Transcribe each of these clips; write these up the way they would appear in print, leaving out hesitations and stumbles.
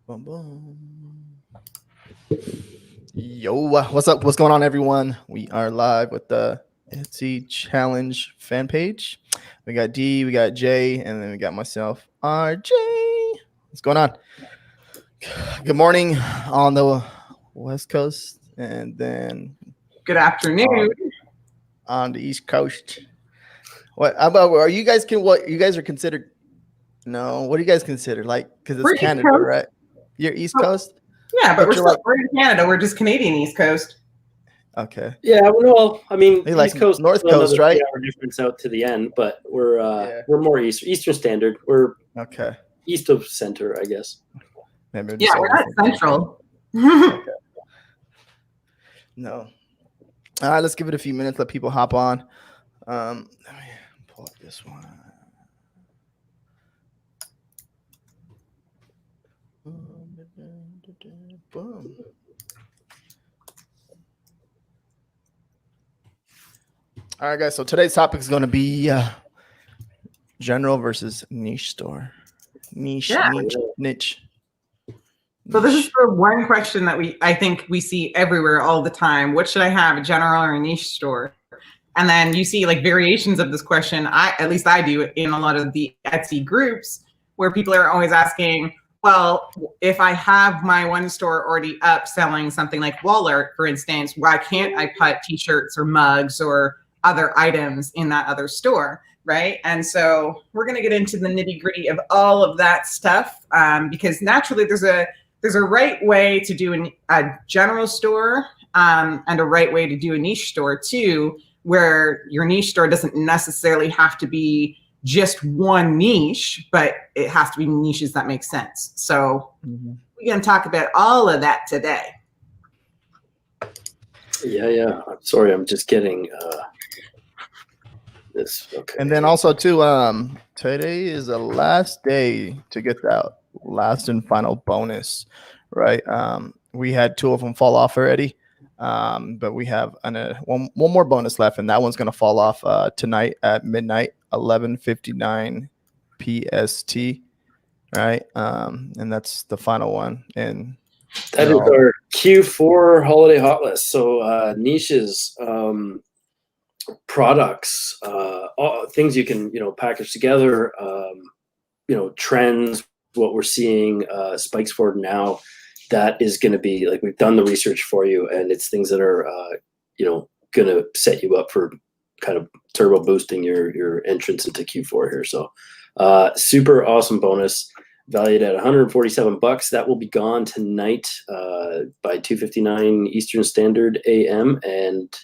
Boom, boom. Yo, what's up? What's going on, everyone? We are live with the Etsy Challenge fan page. We got D, we got J, and then we got myself, RJ. What's going on? Good morning on the West Coast, and then good afternoon on the East Coast. What about? Are you guys what you guys are considered? No, what do you guys consider? Like, because it's Canada, right? You're East Coast. Yeah, but we're in Canada. We're just Canadian East Coast. Okay. Yeah, well, I mean, like East Coast, North Coast, right? 3-hour difference out to the end, but we're more Eastern Standard. We're okay. East of center, I guess. We're not central. Okay. No. All right, let's give it a few minutes. Let people hop on. Let me pull up this one. Boom. All right, guys. So today's topic is going to be general versus niche store. Niche. So this is the one question that I think we see everywhere all the time. What should I have, a general or a niche store? And then you see like variations of this question. At least I do in a lot of the Etsy groups where people are always asking, well, if I have my one store already up selling something like wall art, for instance, why can't I put t-shirts or mugs or other items in that other store, right? And so we're going to get into the nitty-gritty of all of that stuff because naturally there's a right way to do a general store and a right way to do a niche store too, where your niche store doesn't necessarily have to be just one niche, but it has to be niches that make sense. So we're going to talk about all of that today. Yeah. I'm sorry, I'm just getting this. Okay. And then also too, today is the last day to get that last and final bonus, right? We had 2 of them fall off already, but we have one more bonus left, and that one's going to fall off tonight at midnight, 11:59 PST, right? And that's the final one. And that is our Q4 holiday hot list. So niches, products, things you can package together, trends, what we're seeing, spikes for now. That is going to be like, we've done the research for you, and it's things that are going to set you up for kind of turbo boosting your entrance into Q4 here. So super awesome bonus valued at $147. That will be gone tonight by 2:59 Eastern Standard AM and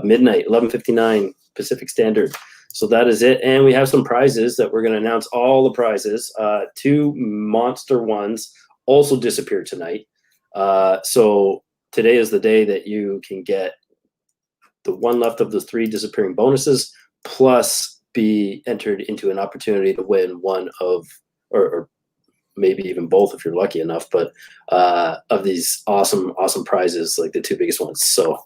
midnight, 11:59 Pacific Standard. So that is it. And we have some prizes that we're going to announce. All the prizes, 2 monster ones also disappeared tonight. So today is the day that you can get the one left of the 3 disappearing bonuses, plus be entered into an opportunity to win one of, or maybe even both if you're lucky enough, but of these awesome prizes, like the 2 biggest ones. So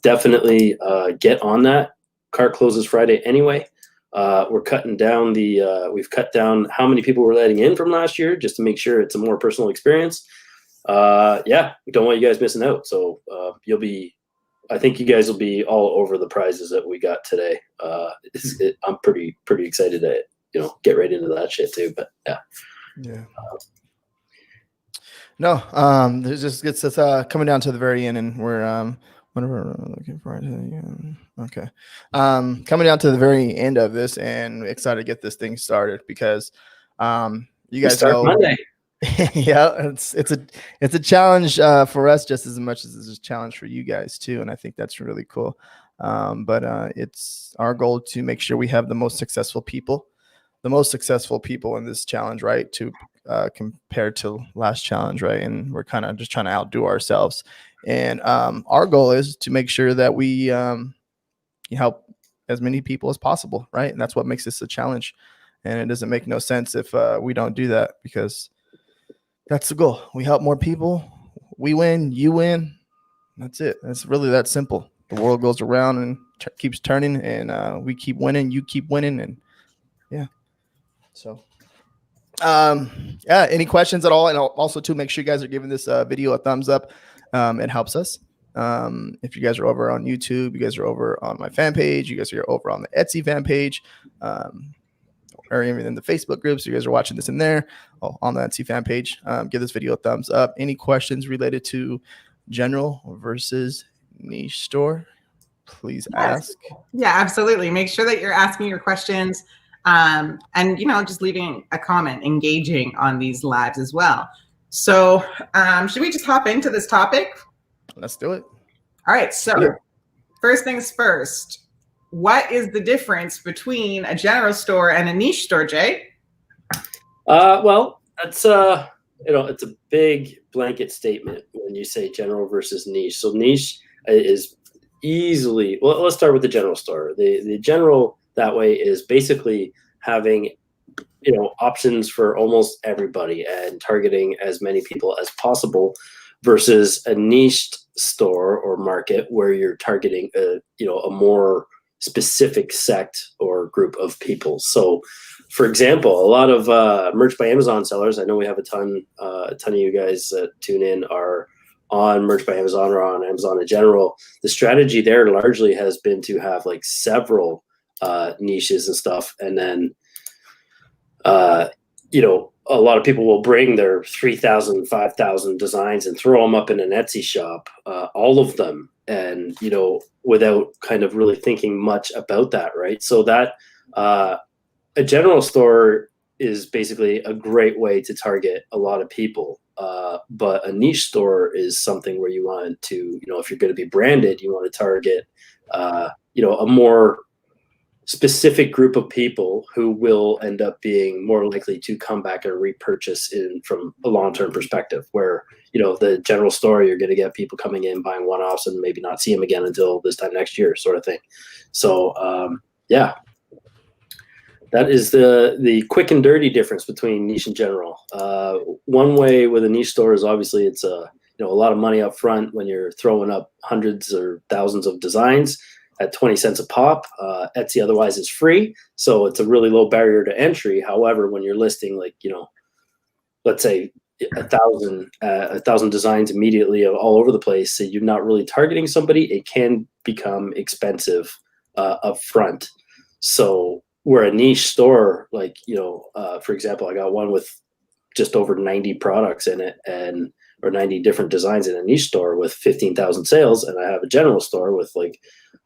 definitely get on that. Cart closes Friday anyway. We're cutting down we've cut down how many people we're letting in from last year, just to make sure it's a more personal experience. We don't want you guys missing out. So I think you guys will be all over the prizes that we got today. I'm pretty excited to get right into that shit too. But yeah. No, there's just gets us coming down to the very end, and we're whatever looking for. Okay, coming down to the very end of this, and excited to get this thing started because you guys know Monday. Yeah, it's a challenge for us just as much as it's a challenge for you guys too, and I think that's really cool. But it's our goal to make sure we have the most successful people in this challenge, right? To compared to last challenge, right? And we're kind of just trying to outdo ourselves. And our goal is to make sure that we help as many people as possible, right? And that's what makes this a challenge. And it doesn't make no sense if we don't do that, because that's the goal. We help more people. We win. You win. That's it. It's really that simple. The world goes around and keeps turning, and we keep winning. You keep winning, and yeah. So Yeah, any questions at all? And also to make sure you guys are giving this video a thumbs up. It helps us. If you guys are over on YouTube, you guys are over on my fan page, you guys are over on the Etsy fan page, or even in the Facebook groups, you guys are watching this in there, on the Etsy fan page, give this video a thumbs up. Any questions related to general versus niche store, please ask. Yeah, absolutely. Make sure that you're asking your questions, and just leaving a comment, engaging on these lives as well. So should we just hop into this topic? Let's do it. All right. So first things first, what is the difference between a general store and a niche store, Jay? Well, that's it's a big blanket statement when you say general versus niche. So niche is easily, well, let's start with the general store. The general that way is basically having options for almost everybody and targeting as many people as possible, versus a niche store or market where you're targeting a more specific sect or group of people. So for example, a lot of merch by Amazon sellers, I know we have a ton of you guys that tune in are on merch by Amazon or on Amazon in general. The strategy there largely has been to have like several niches and stuff, and then a lot of people will bring their 3,000, 5,000 designs and throw them up in an Etsy shop, all of them, and without kind of really thinking much about that, right? So that a general store is basically a great way to target a lot of people, but a niche store is something where you want to, if you're going to be branded, you want to target, a more specific group of people who will end up being more likely to come back and repurchase from a long-term perspective, where the general store, you're going to get people coming in, buying one-offs, and maybe not see them again until this time next year, sort of thing. So yeah, that is the quick and dirty difference between niche and general. One way with a niche store is obviously it's a lot of money up front when you're throwing up hundreds or thousands of designs at 20 cents a pop. Etsy otherwise is free, so it's a really low barrier to entry. However, when you're listing let's say 1,000 designs immediately all over the place, so you're not really targeting somebody, it can become expensive up front. So where a niche store, for example, I got one with just over 90 products in it, or 90 different designs in a niche store with 15,000 sales, and I have a general store with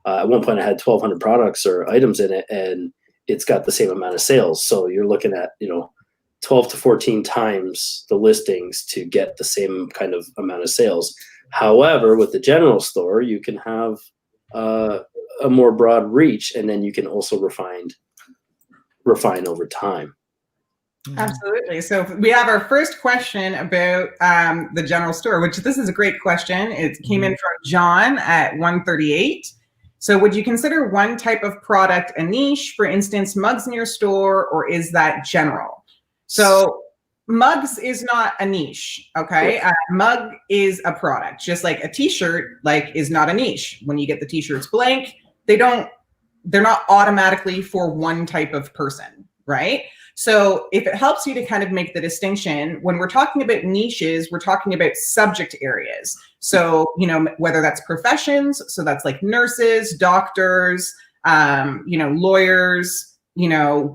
at one point I had 1,200 products or items in it, and it's got the same amount of sales. So you're looking at 12 to 14 times the listings to get the same kind of amount of sales. However, with the general store, you can have a more broad reach, and then you can also refine over time. Absolutely. So we have our first question about the general store, which this is a great question. It came in from John at 138. So would you consider one type of product a niche, for instance, mugs in your store, or is that general? So mugs is not a niche, okay? Mug is a product, just like a t-shirt is not a niche. When you get the t-shirts blank, they're not automatically for one type of person, right? So if it helps you to kind of make the distinction, when we're talking about niches, we're talking about subject areas. So, whether that's professions, so that's like nurses, doctors, lawyers,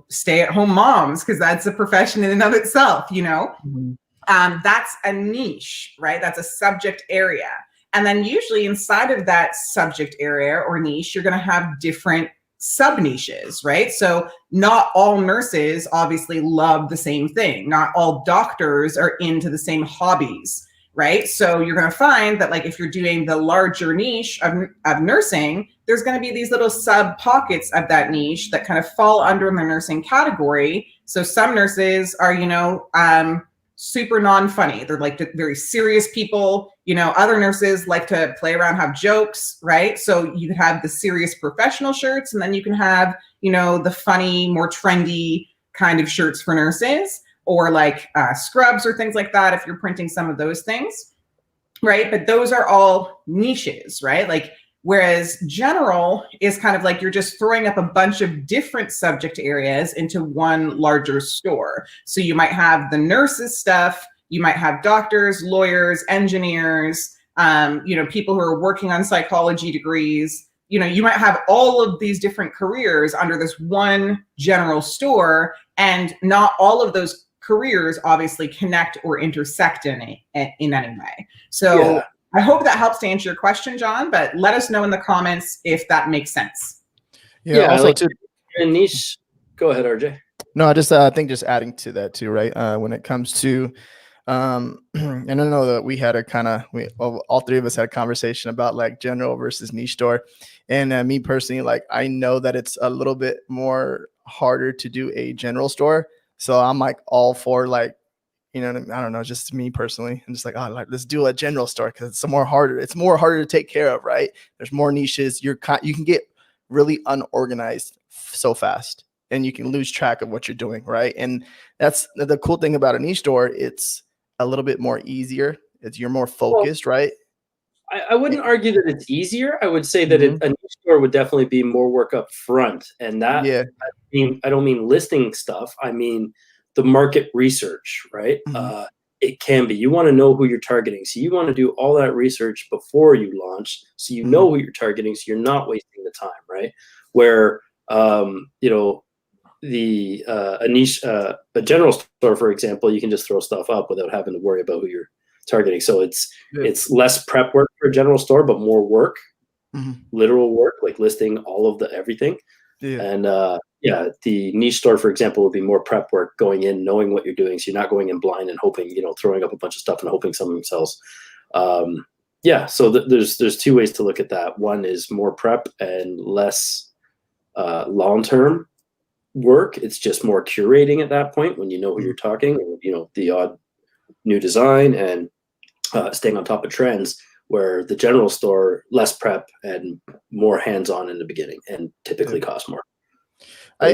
stay-at-home moms, because that's a profession in and of itself, that's a niche, right? That's a subject area. And then usually inside of that subject area or niche, you're going to have different sub niches, right? So not all nurses obviously love the same thing. Not all doctors are into the same hobbies, right? So you're going to find that if you're doing the larger niche of nursing, there's going to be these little sub pockets of that niche that kind of fall under the nursing category. So some nurses are, super non-funny. They're very serious people. Other nurses like to play around, have jokes, right? So you have the serious professional shirts, and then you can have, the funny, more trendy kind of shirts for nurses, or scrubs or things like that if you're printing some of those things, right? But those are all niches, right? Whereas general is kind of like you're just throwing up a bunch of different subject areas into one larger store. So you might have the nurses stuff, you might have doctors, lawyers, engineers, people who are working on psychology degrees. You might have all of these different careers under this one general store, and not all of those careers obviously connect or intersect in any way. So yeah. I hope that helps to answer your question, John, but let us know in the comments if that makes sense. Yeah, also like a niche. Go ahead, RJ. No, I think just adding to that too, right? When it comes to, and I know that we had all three of us had a conversation about like general versus niche store. And me personally, like, I know that it's a little bit more harder to do a general store. So I'm like all for like, I don't know, just me personally. I'm just like, let's do a general store because it's more harder to take care of, right? There's more niches. You can get really unorganized so fast, and you can lose track of what you're doing, right? And that's the cool thing about a niche store. It's a little bit more easier. You're more focused, right? I wouldn't argue that it's easier. I would say that a niche store would definitely be more work up front, and that I don't mean listing stuff. I mean the market research, right? It can be. You want to know who you're targeting. So you want to do all that research before you launch, so you know who you're targeting, so you're not wasting the time, right? Where, a niche, a general store, for example, you can just throw stuff up without having to worry about who you're targeting. So it's less prep work for a general store, but more work, literal work, like listing all of the everything. Yeah. And the niche store, for example, would be more prep work, going in, knowing what you're doing. So you're not going in blind and hoping, throwing up a bunch of stuff and hoping something sells. So there's two ways to look at that. One is more prep and less long-term work. It's just more curating at that point when you know who you're talking, or, the odd new design and staying on top of trends. Where the general store, less prep and more hands-on in the beginning, and typically costs more. I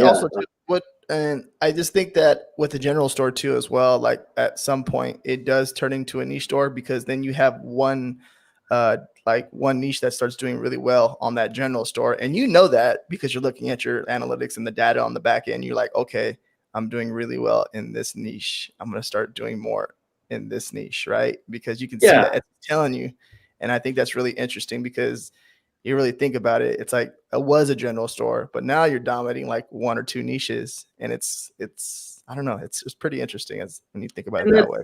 just think that with the general store too, as well, like at some point it does turn into a niche store, because then you have one niche that starts doing really well on that general store. And that because you're looking at your analytics and the data on the back end, you're like, okay, I'm doing really well in this niche. I'm going to start doing more in this niche, right? Because you can see that it's telling you. And I think that's really interesting, because you really think about it. It's like it was a general store, but now you're dominating like one or two niches, and it's I don't know. It's pretty interesting when you think about it that way.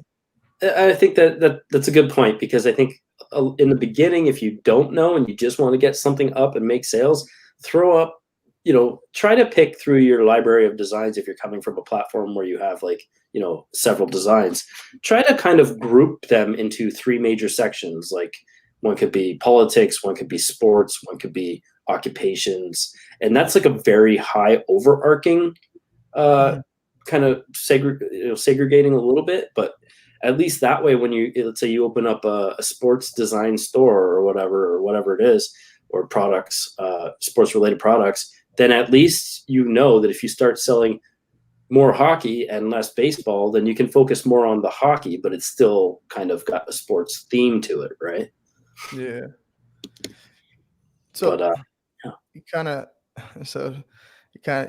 I think that's a good point, because I think in the beginning, if you don't know and you just want to get something up and make sales, throw up, try to pick through your library of designs. If you're coming from a platform where you have several designs, try to kind of group them into three major sections. Like, one could be politics, one could be sports, one could be occupations. And that's like a very high overarching kind of segregating a little bit. But at least that way, when let's say you open up a sports design store or whatever it is, or products, sports related products, then at least that if you start selling more hockey and less baseball, then you can focus more on the hockey, but it's still kind of got a sports theme to it, right? Yeah. So he said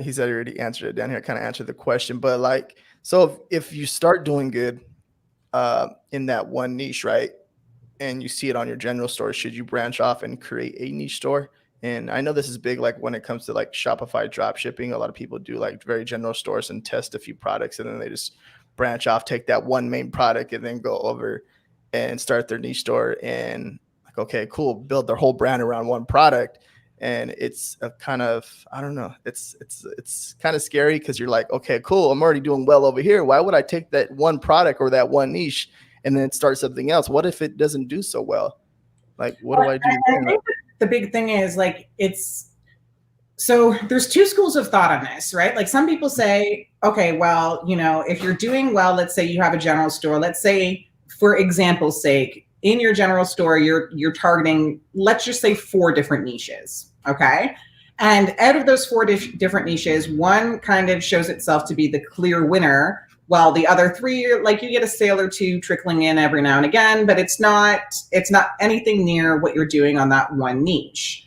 he already answered it down here. Kind of answered the question, but so if you start doing good in that one niche, right, and you see it on your general store, should you branch off and create a niche store? And I know this is big, like when it comes to like Shopify drop shipping. A lot of people do like very general stores and test a few products, and then they just branch off, take that one main product, and then go over and start their niche store. And okay, cool, build their whole brand around one product. And it's a kind of, I don't know, it's kind of scary, because you're like, okay, cool, I'm already doing well over here. Why would I take that one product or that one niche and then start something else? What if it doesn't do so well? Like, what do I do? I think the big thing is so there's two schools of thought on this, right? Like, some people say, okay, well, if you're doing well, let's say you have a general store, let's say, for example's sake, in your general store, you're targeting, let's just say, 4 different niches, okay? And out of those 4 different niches, one kind of shows itself to be the clear winner, while the other 3, like, you get a sale or 2 trickling in every now and again, but it's not anything near what you're doing on that one niche.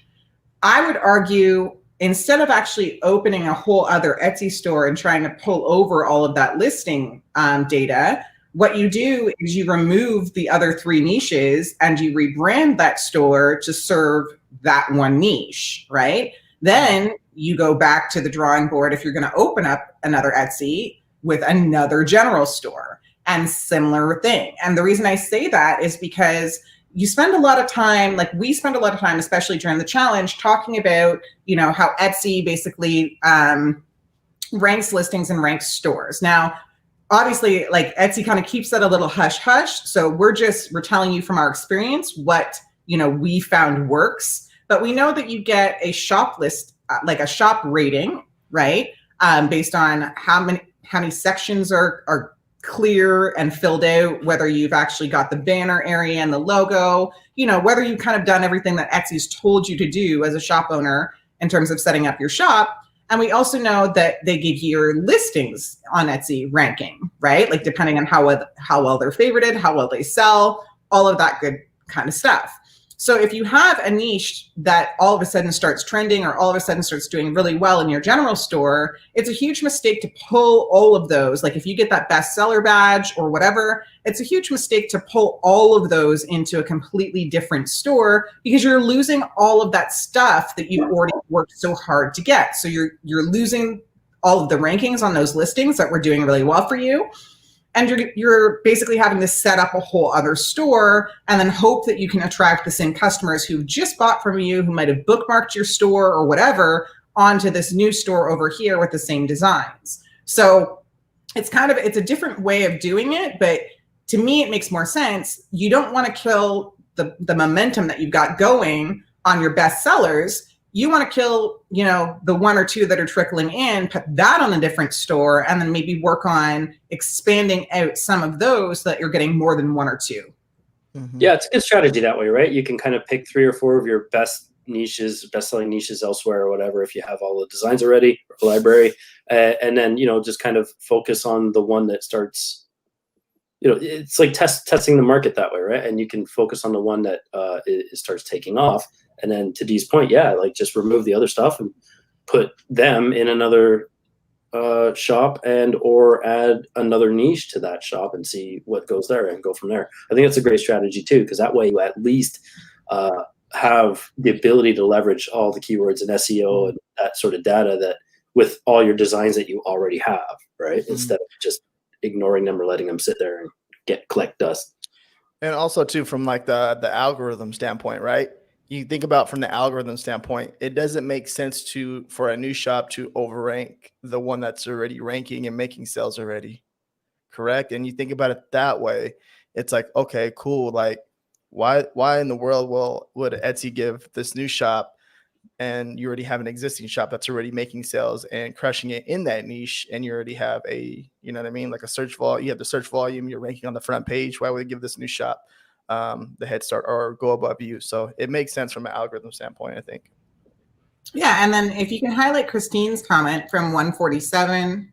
I would argue instead of actually opening a whole other Etsy store and trying to pull over all of that listing data, what you do is you remove the other 3 niches and you rebrand that store to serve that one niche, right? Then you go back to the drawing board if you're going to open up another Etsy with another general store and similar thing. And the reason I say that is because you spend a lot of time, like we spend a lot of time, especially during the challenge, talking about, you know, how Etsy basically ranks listings and ranks stores. Now, obviously, like Etsy kind of keeps that a little hush hush. So we're telling you from our experience what, you know, we found works. But we know that you get a shop list, like a shop rating, right? Based on how many sections are clear and filled out, whether you've actually got the banner area and the logo, you know, whether you've kind of done everything that Etsy's told you to do as a shop owner in terms of setting up your shop. And we also know that they give you your listings on Etsy ranking, right? Like depending on how well they're favorited, how well they sell, all of that good kind of stuff. So if you have a niche that all of a sudden starts trending or all of a sudden starts doing really well in your general store, it's a huge mistake to pull all of those. Like if you get that bestseller badge or whatever, it's a huge mistake to pull all of those into a completely different store because you're losing all of that stuff that you've already worked so hard to get. So you're losing all of the rankings on those listings that were doing really well for you. And you're basically having to set up a whole other store and then hope that you can attract the same customers who've just bought from you, who might have bookmarked your store or whatever, onto this new store over here with the same designs. So it's a different way of doing it, but to me, it makes more sense. You don't want to kill the momentum that you've got going on your best sellers. You want to kill, you know, the 1 or 2 that are trickling in, put that on a different store, and then maybe work on expanding out some of those so that you're getting more than 1 or 2. Mm-hmm. Yeah, it's a good strategy that way, right? You can kind of pick 3 or 4 of your best niches, best-selling niches elsewhere or whatever, if you have all the designs already, or library, and then, you know, just kind of focus on the one that starts, you know, it's like testing the market that way, right? And you can focus on the one that it starts taking off. And then to Dee's point, yeah, like just remove the other stuff and put them in another shop and or add another niche to that shop and see what goes there and go from there. I think that's a great strategy too, because that way you at least have the ability to leverage all the keywords and SEO and that sort of data that with all your designs that you already have, right? Mm-hmm. Instead of just ignoring them or letting them sit there and collect dust. And also too, from like the algorithm standpoint, right? You think about from the algorithm standpoint, it doesn't make sense for a new shop to overrank the one that's already ranking and making sales already. Correct. And you think about it that way, it's like, okay, cool. Like why in the world would Etsy give this new shop and you already have an existing shop that's already making sales and crushing it in that niche, and you already have you know what I mean? Like a search volume, you have the search volume, you're ranking on the front page. Why would they give this new shop the head start or go above you? So it makes sense from an algorithm standpoint, I think. Yeah, and then if you can highlight Christine's comment from 147,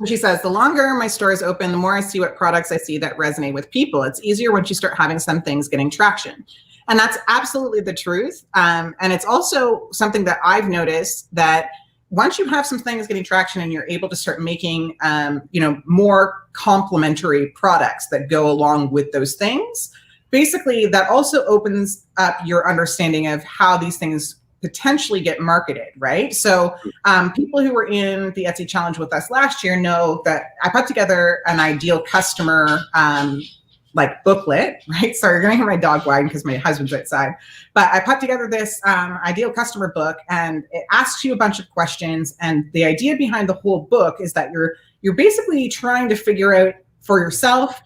she says, the longer my store is open, the more I see what products I see that resonate with people. It's easier once you start having some things getting traction. And that's absolutely the truth. And it's also something that I've noticed that once you have some things getting traction and you're able to start making, more complementary products that go along with those things, basically that also opens up your understanding of how these things potentially get marketed, right? So people who were in the Etsy challenge with us last year know that I put together an ideal customer booklet, right? Sorry, you're gonna hear my dog whine because my husband's outside. But I put together this ideal customer book, and it asks you a bunch of questions. And the idea behind the whole book is that you're basically trying to figure out for yourself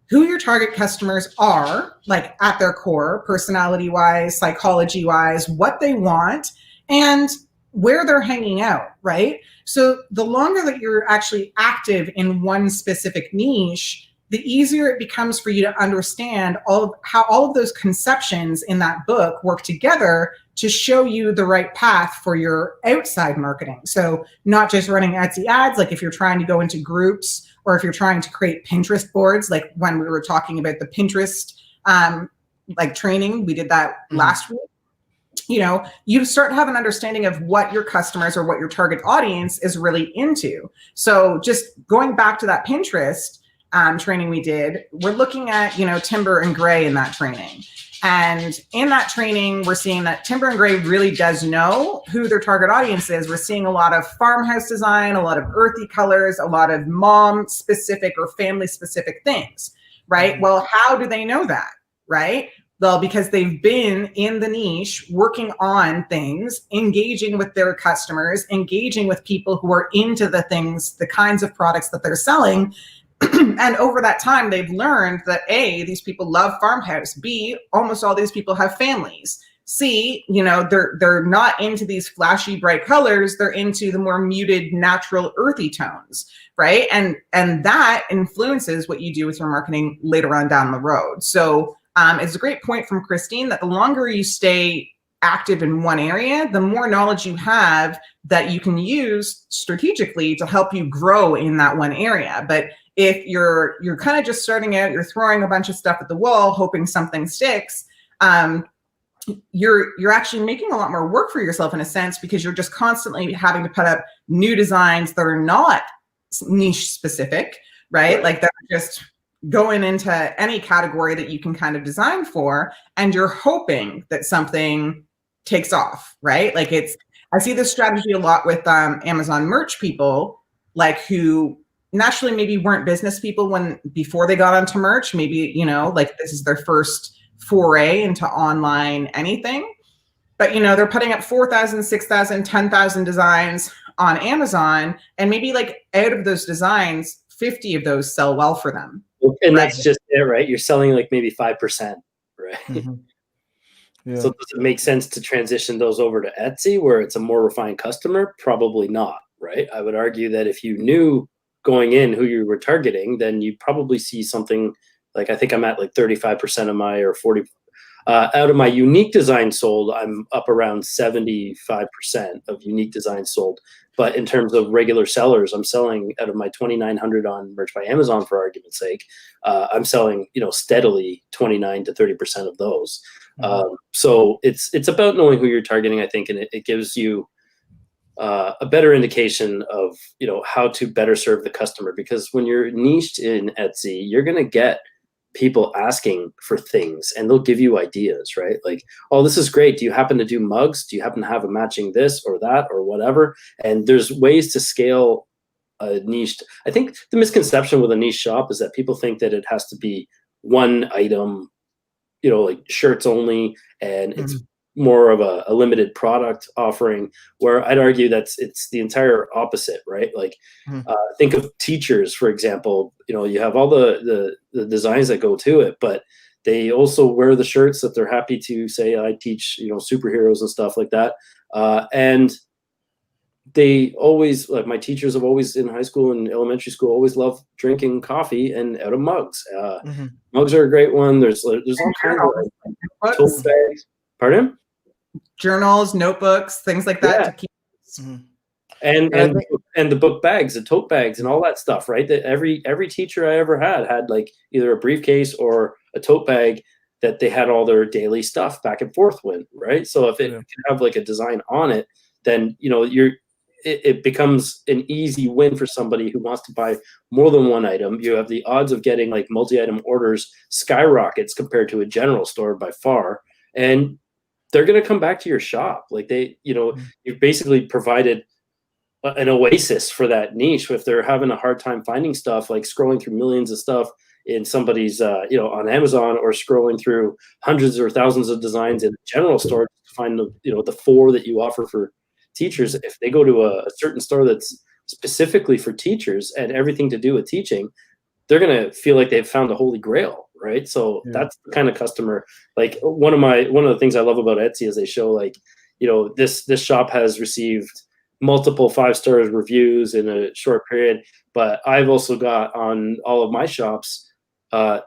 who your target customers are, like at their core, personality-wise, psychology-wise, what they want, and where they're hanging out, right? So the longer that you're actually active in one specific niche, the easier it becomes for you to understand how all of those conceptions in that book work together to show you the right path for your outside marketing. So not just running Etsy ads, like if you're trying to go into groups or if you're trying to create Pinterest boards, like when we were talking about the Pinterest training, we did that last week. you start to have an understanding of what your customers or what your target audience is really into. So just going back to that Pinterest training we did, we're looking at, timber and gray in that training. And in that training, we're seeing that timber and gray really does know who their target audience is. We're seeing a lot of farmhouse design, a lot of earthy colors, a lot of mom specific or family specific things, right? Well, how do they know that, right? Well, because they've been in the niche, working on things, engaging with their customers, engaging with people who are into the things, the kinds of products that they're selling. And over that time, they've learned that A, these people love farmhouse. B, almost all these people have families. C, they're not into these flashy, bright colors. They're into the more muted, natural, earthy tones, right? And that influences what you do with your marketing later on down the road. So it's a great point from Christine that the longer you stay active in one area, the more knowledge you have that you can use strategically to help you grow in that one area. But if you're kind of just starting out, you're throwing a bunch of stuff at the wall, hoping something sticks, you're actually making a lot more work for yourself in a sense, because you're just constantly having to put up new designs that are not niche specific, right? Like they're just going into any category that you can kind of design for, and you're hoping that something takes off, right? Like I see this strategy a lot with Amazon merch people, like who naturally maybe weren't business people before they got onto merch. Maybe, like this is their first foray into online anything, but they're putting up 4,000, 6,000, 10,000 designs on Amazon, and maybe like out of those designs, 50 of those sell well for them. And that's just it, right? You're selling like maybe 5%, right? Mm-hmm. Yeah. So does it make sense to transition those over to Etsy where it's a more refined customer? Probably not, right? I would argue that if you knew going in who you were targeting, then you'd probably see something like, I think I'm at like 35% of my, or 40, out of my unique designs sold, I'm up around 75% of unique designs sold. But in terms of regular sellers, I'm selling out of my 2,900 on Merch by Amazon, for argument's sake, I'm selling, steadily 29 to 30% of those. Mm-hmm. So it's about knowing who you're targeting, I think, and it gives you a better indication of, how to better serve the customer. Because when you're niched in Etsy, you're going to get people asking for things, and they'll give you ideas, right? Like, oh, this is great. Do you happen to do mugs? Do you happen to have a matching this or that or whatever? And there's ways to scale a niche. I think the misconception with a niche shop is that people think that it has to be one item, like shirts only, and it's more of a limited product offering, where I'd argue it's the entire opposite, right? Like, think of teachers, for example. You have all the designs that go to it, but they also wear the shirts that they're happy to say, I teach, superheroes and stuff like that. And they always, like my teachers have always, in high school and elementary school, always loved drinking coffee and out of mugs. Mugs are a great one. There's all kinds of tote bags. Pardon? Journals, notebooks, things like that. Yeah. To keep. And the book bags, the tote bags, and all that stuff, right? That every teacher I ever had like either a briefcase or a tote bag that they had all their daily stuff back and forth with, right? So if it can have like a design on it, then it becomes an easy win for somebody who wants to buy more than one item. You have the odds of getting like multi-item orders skyrockets compared to a general store by far, and they're going to come back to your shop. Like you've basically provided an oasis for that niche. If they're having a hard time finding stuff, like scrolling through millions of stuff in somebody's, on Amazon, or scrolling through hundreds or thousands of designs in a general store to find the 4 that you offer for teachers. If they go to a certain store that's specifically for teachers and everything to do with teaching, they're going to feel like they've found the holy grail. Right. So that's the kind of customer. Like one of the things I love about Etsy is they show like, this shop has received multiple 5-star reviews in a short period. But I've also got on all of my shops,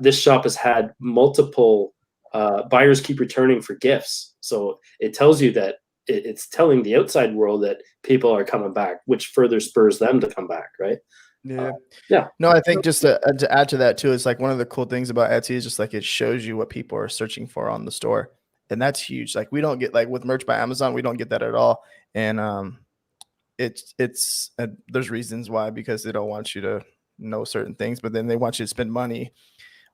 this shop has had multiple buyers keep returning for gifts. So it tells you that it's telling the outside world that people are coming back, which further spurs them to come back. Right. Yeah. No, I think just to add to that too, it's like one of the cool things about Etsy is just like it shows you what people are searching for on the store. and that's huge. Like we don't get, like with merch by Amazon, we don't get that at all. And there's reasons why, because they don't want you to know certain things, but then they want you to spend money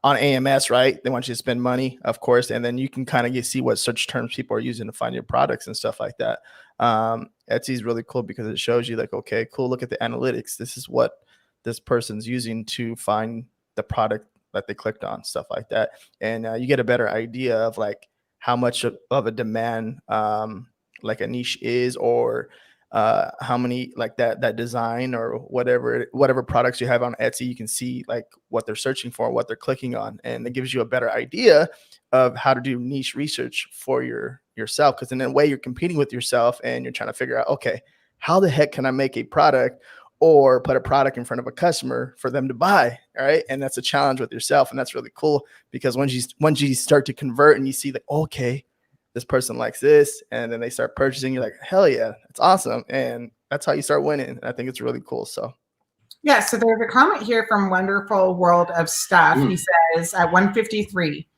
on AMS, right? They want you to spend money, of course, and then you can kind of see what search terms people are using to find your products and stuff like that. Etsy is really cool because it shows you like, okay, cool, look at the analytics. This is what this person's using to find the product that they clicked on, stuff like that. And you get a better idea of like how much of a demand like a niche is, or how many like that design or whatever products you have on Etsy. You can see like what they're searching for, what they're clicking on, and it gives you a better idea of how to do niche research for yourself. Because in a way you're competing with yourself and you're trying to figure out, okay, how the heck can I make a product or put a product in front of a customer for them to buy? All right. And that's a challenge with yourself. And that's really cool, because once you start to convert and you see that, okay, this person likes this, and then they start purchasing, you're like, hell yeah, that's awesome. And that's how you start winning. And I think it's really cool. So yeah, so there's a comment here from Wonderful World of Stuff. He says at 153,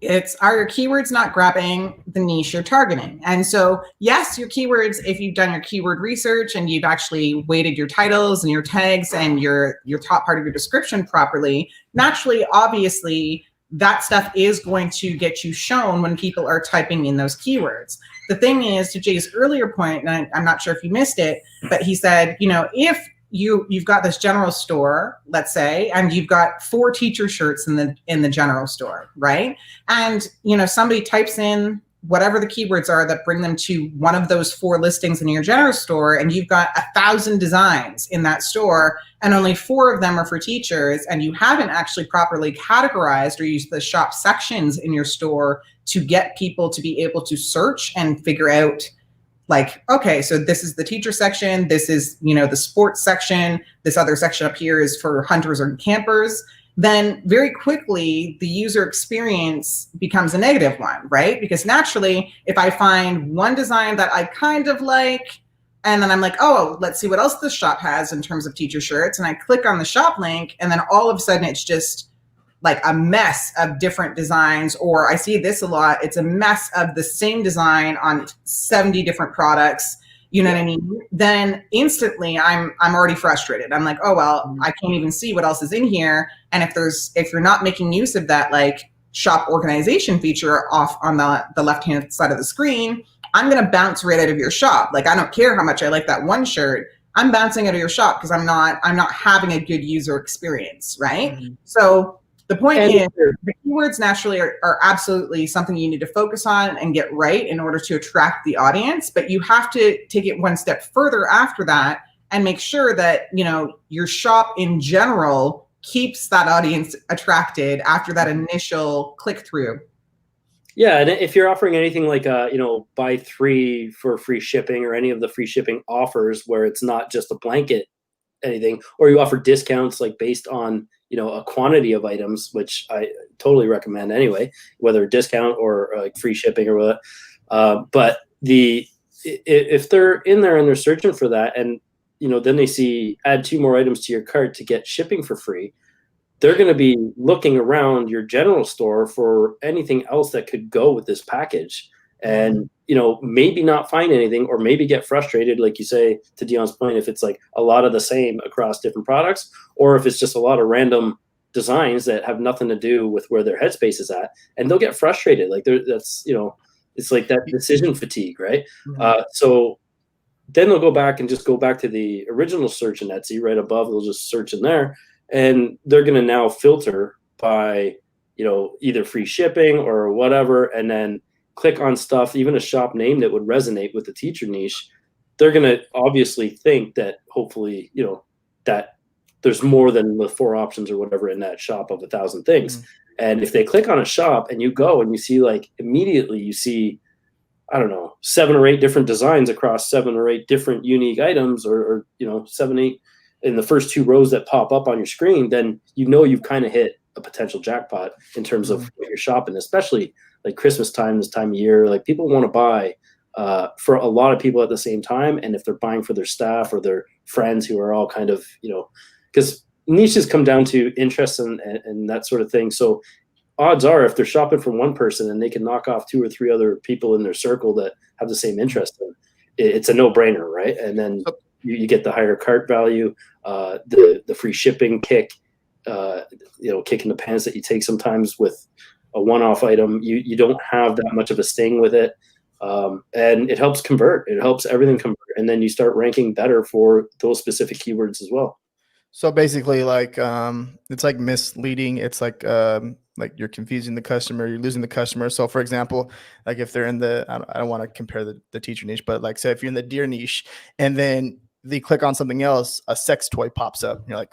it's, are your keywords not grabbing the niche you're targeting? And so yes, your keywords, if you've done your keyword research and you've actually weighted your titles and your tags and your top part of your description properly, naturally, obviously, that stuff is going to get you shown when people are typing in those keywords. The thing is, to Jay's earlier point, and I'm not sure if you missed it, but he said, you know, if you've got this general store, let's say, and you've got 4 teacher shirts in the general store, right? And you know, somebody types in whatever the keywords are that bring them to one of those 4 listings in your general store, and you've got 1,000 designs in that store, and only 4 of them are for teachers, and you haven't actually properly categorized or used the shop sections in your store to get people to be able to search and figure out, like, okay, so this is the teacher section, this is, you know, the sports section, this other section up here is for hunters or campers, then very quickly the user experience becomes a negative one, right? Because naturally, if I find one design that I kind of like, and then I'm like, oh, let's see what else this shop has in terms of teacher shirts, and I click on the shop link, and then all of a sudden it's just like a mess of different designs, or I see this a lot, it's a mess of the same design on 70 different products. You know what I mean? Then instantly I'm already frustrated. I'm like, oh, well, I can't even see what else is in here. And if you're not making use of that like shop organization feature off on the left-hand side of the screen, I'm going to bounce right out of your shop. Like, I don't care how much I like that one shirt. I'm bouncing out of your shop because I'm not having a good user experience, right? Mm-hmm. So the point is, the keywords naturally are absolutely something you need to focus on and get right in order to attract the audience. But you have to take it one step further after that and make sure that, you know, your shop in general keeps that audience attracted after that initial click through. Yeah, and if you're offering anything like you know, buy 3 for free shipping, or any of the free shipping offers where it's not just a blanket anything, or you offer discounts like based on, you know, a quantity of items, which I totally recommend anyway, whether discount or like free shipping or what. But if they're in there and they're searching for that, and you know, then they see add 2 more items to your cart to get shipping for free, they're going to be looking around your general store for anything else that could go with this package. And, you know, maybe not find anything, or maybe get frustrated, like you say, to Dion's point, if it's like a lot of the same across different products, or if it's just a lot of random designs that have nothing to do with where their headspace is at, and they'll get frustrated. Like that's, you know, it's like that decision fatigue, right? Mm-hmm. So then they'll go back and just go back to the original search in Etsy right above. They'll just search in there, and they're going to now filter by, you know, either free shipping or whatever, and then click on stuff, even a shop name that would resonate with the teacher niche. They're going to obviously think that hopefully, you know, that there's more than the 4 options or whatever in that shop of 1,000 things. Mm-hmm. And if they click on a shop and you go and you see, like, immediately you see, I don't know, 7 or 8 different designs across 7 or 8 different unique items, or you know, 7, 8 in the first 2 rows that pop up on your screen, then you know you've kind of hit a potential jackpot in terms of what you're shopping, especially like Christmas time, this time of year. Like, people want to buy for a lot of people at the same time. And if they're buying for their staff or their friends who are all kind of, you know, because niches come down to interests and that sort of thing. So odds are if they're shopping from one person and they can knock off 2 or 3 other people in their circle that have the same interest, it's a no-brainer, right? And then you get the higher cart value, the free shipping kick, kick in the pants that you take sometimes with a one-off item. You don't have that much of a sting with it. And it helps convert. It helps everything convert. And then you start ranking better for those specific keywords as well. So basically, like it's like misleading. It's like you're confusing the customer, you're losing the customer. So for example, like if they're in the, I don't want to compare the teacher niche, but like say if you're in the deer niche and then they click on something else, a sex toy pops up. And you're like,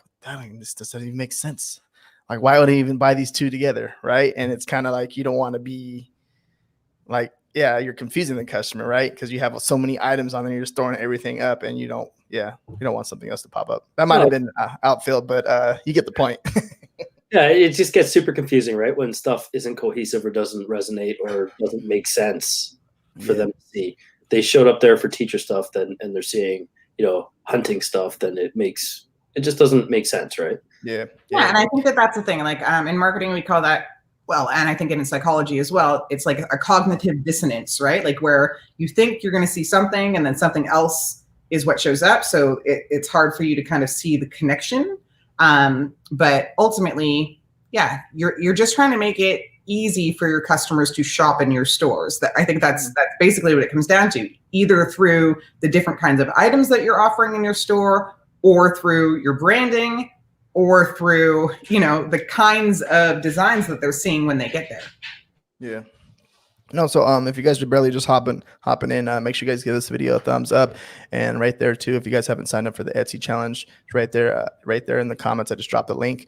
this doesn't even make sense. Like, why would I even buy these two together, right? And it's kind of like you don't want to be like, yeah, you're confusing the customer, right? Because you have so many items on there, you're storing everything up, and you don't want something else to pop up. That might have been outfilled, but you get the point. Yeah, it just gets super confusing, right? When stuff isn't cohesive or doesn't resonate or doesn't make sense for them to see. They showed up there for teacher stuff, and they're seeing, hunting stuff, then it just doesn't make sense, right? Yeah, and I think that's the thing. Like in marketing, we call that, well, and I think in psychology as well, it's like a cognitive dissonance, right? Like where you think you're going to see something and then something else is what shows up. So it's hard for you to kind of see the connection. But ultimately, yeah, you're just trying to make it easy for your customers to shop in your stores. I think that's basically what it comes down to, either through the different kinds of items that you're offering in your store, or through your branding, or through, the kinds of designs that they're seeing when they get there. Yeah. No, so if you guys are barely just hopping in, make sure you guys give this video a thumbs up, and right there too, if you guys haven't signed up for the Etsy challenge, it's right there in the comments. I just dropped the link.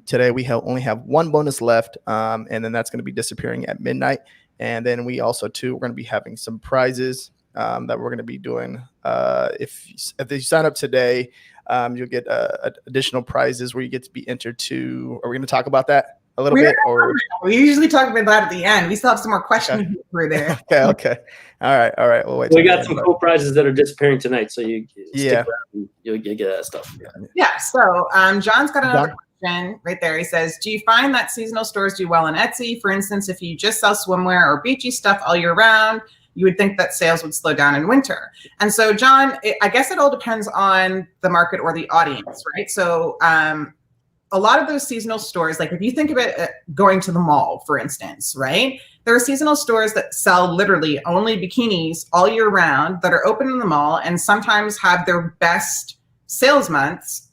Today we only have one bonus left, and then that's going to be disappearing at midnight. And then we also too, we're going to be having some prizes that we're going to be doing. If you sign up today, you'll get additional prizes where you get to be entered to. Are we going to talk about that a little bit? Or we usually talk about that at the end. We still have some more questions through there. Okay. All right. We'll wait. We got some cool prizes that are disappearing tonight, so you stick around, you'll get that stuff. Yeah. So John's got another question right there. He says, do you find that seasonal stores do well on Etsy? For instance, if you just sell swimwear or beachy stuff all year round, you would think that sales would slow down in winter. And so, John, I guess it all depends on the market or the audience, right? So a lot of those seasonal stores, like if you think of it going to the mall, for instance, right? There are seasonal stores that sell literally only bikinis all year round that are open in the mall and sometimes have their best sales months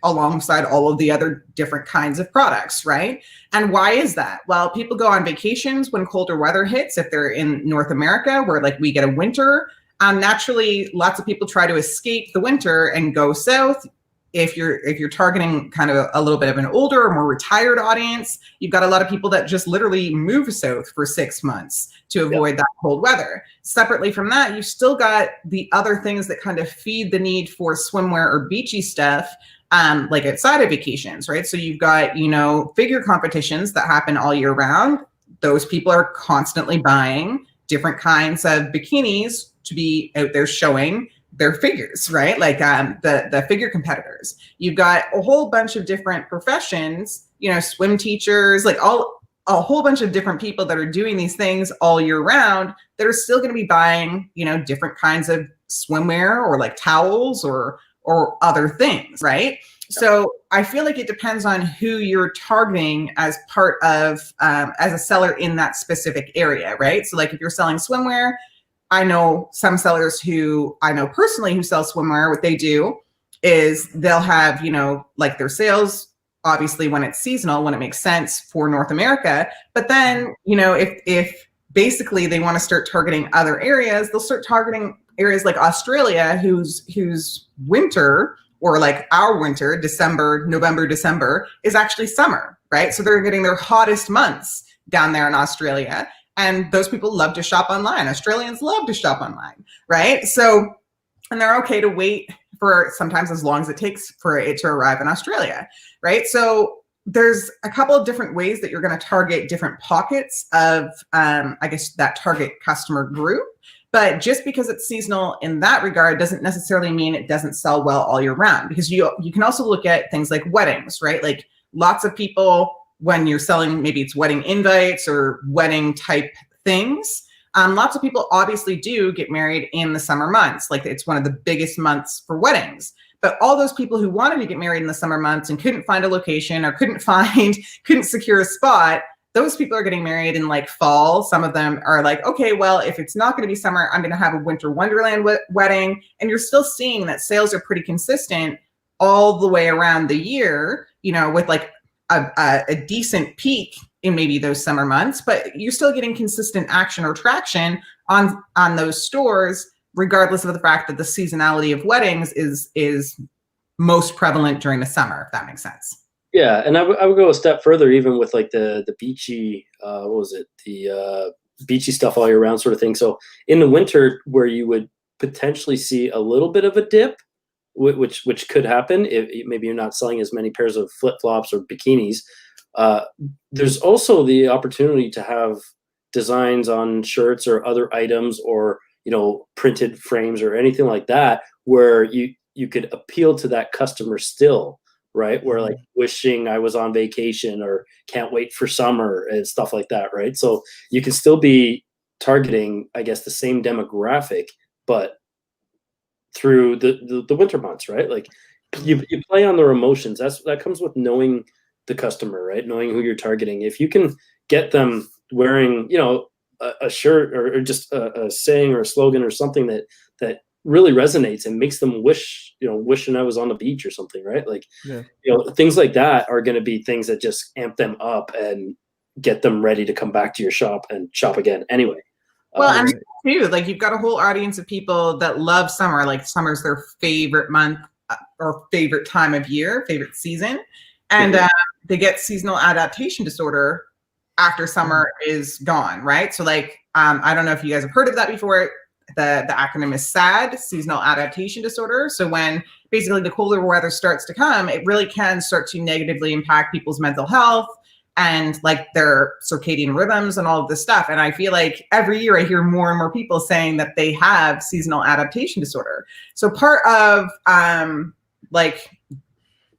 alongside all of the other different kinds of products, right? And why is that? Well, people go on vacations when colder weather hits. If they're in North America, where like we get a winter, naturally, lots of people try to escape the winter and go south. If you're targeting kind of a little bit of an older or more retired audience, you've got a lot of people that just literally move south for 6 months to avoid that cold weather. Separately from that, you've still got the other things that kind of feed the need for swimwear or beachy stuff, like outside of vacations, right? So you've got, figure competitions that happen all year round. Those people are constantly buying different kinds of bikinis to be out there showing their figures, right? Like the figure competitors. You've got a whole bunch of different professions, swim teachers, like a whole bunch of different people that are doing these things all year round that are still going to be buying, different kinds of swimwear or like towels or other things, right? So I feel like it depends on who you're targeting as part of, as a seller in that specific area, right? So like if you're selling swimwear, I know some sellers who I know personally who sell swimwear, what they do is they'll have, like their sales, obviously when it's seasonal, when it makes sense for North America. But then, if basically they want to start targeting other areas, they'll start targeting areas like Australia, whose winter, or like our winter, November, December, is actually summer, right? So they're getting their hottest months down there in Australia. And those people love to shop online. Australians love to shop online, right? So, and they're okay to wait for sometimes as long as it takes for it to arrive in Australia, right? So there's a couple of different ways that you're going to target different pockets of, I guess, that target customer group. But just because it's seasonal in that regard doesn't necessarily mean it doesn't sell well all year round, because you can also look at things like weddings, right? Like lots of people when you're selling, maybe it's wedding invites or wedding type things. Lots of people obviously do get married in the summer months. Like it's one of the biggest months for weddings. But all those people who wanted to get married in the summer months and couldn't find a location or couldn't secure a spot, those people are getting married in like fall. Some of them are like, okay, well, if it's not going to be summer, I'm going to have a winter wonderland wedding. And you're still seeing that sales are pretty consistent all the way around the year, with like a decent peak in maybe those summer months, but you're still getting consistent action or traction on those stores, regardless of the fact that the seasonality of weddings is most prevalent during the summer, if that makes sense. Yeah, and I would go a step further, even with like the beachy, the beachy stuff all year round sort of thing. So in the winter, where you would potentially see a little bit of a dip, which could happen if maybe you're not selling as many pairs of flip flops or bikinis. There's also the opportunity to have designs on shirts or other items, or printed frames or anything like that, where you could appeal to that customer still. Right, where like wishing I was on vacation or can't wait for summer and stuff like that, right? So you can still be targeting, I guess, the same demographic, but through the winter months, right? Like you play on their emotions. That comes with knowing the customer, right? Knowing who you're targeting. If you can get them wearing, a shirt or just a saying or a slogan or something that really resonates and makes them wishing I was on the beach or something, right? Like, things like that are going to be things that just amp them up and get them ready to come back to your shop and shop again anyway. Well, and too, like you've got a whole audience of people that love summer, like summer's their favorite month or favorite time of year, favorite season. And they get seasonal adaptation disorder after summer is gone, right? So like, I don't know if you guys have heard of that before. The acronym is SAD, seasonal adaptation disorder. So when basically the colder weather starts to come, it really can start to negatively impact people's mental health and like their circadian rhythms and all of this stuff. And I feel like every year I hear more and more people saying that they have seasonal adaptation disorder. So part of like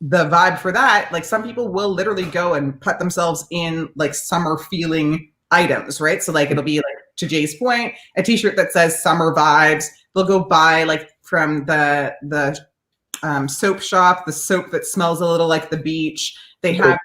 the vibe for that, like some people will literally go and put themselves in like summer feeling items, right? So like it'll be like, to Jay's point, a t-shirt that says summer vibes. They'll go buy like from the soap shop, the soap that smells a little like the beach. They have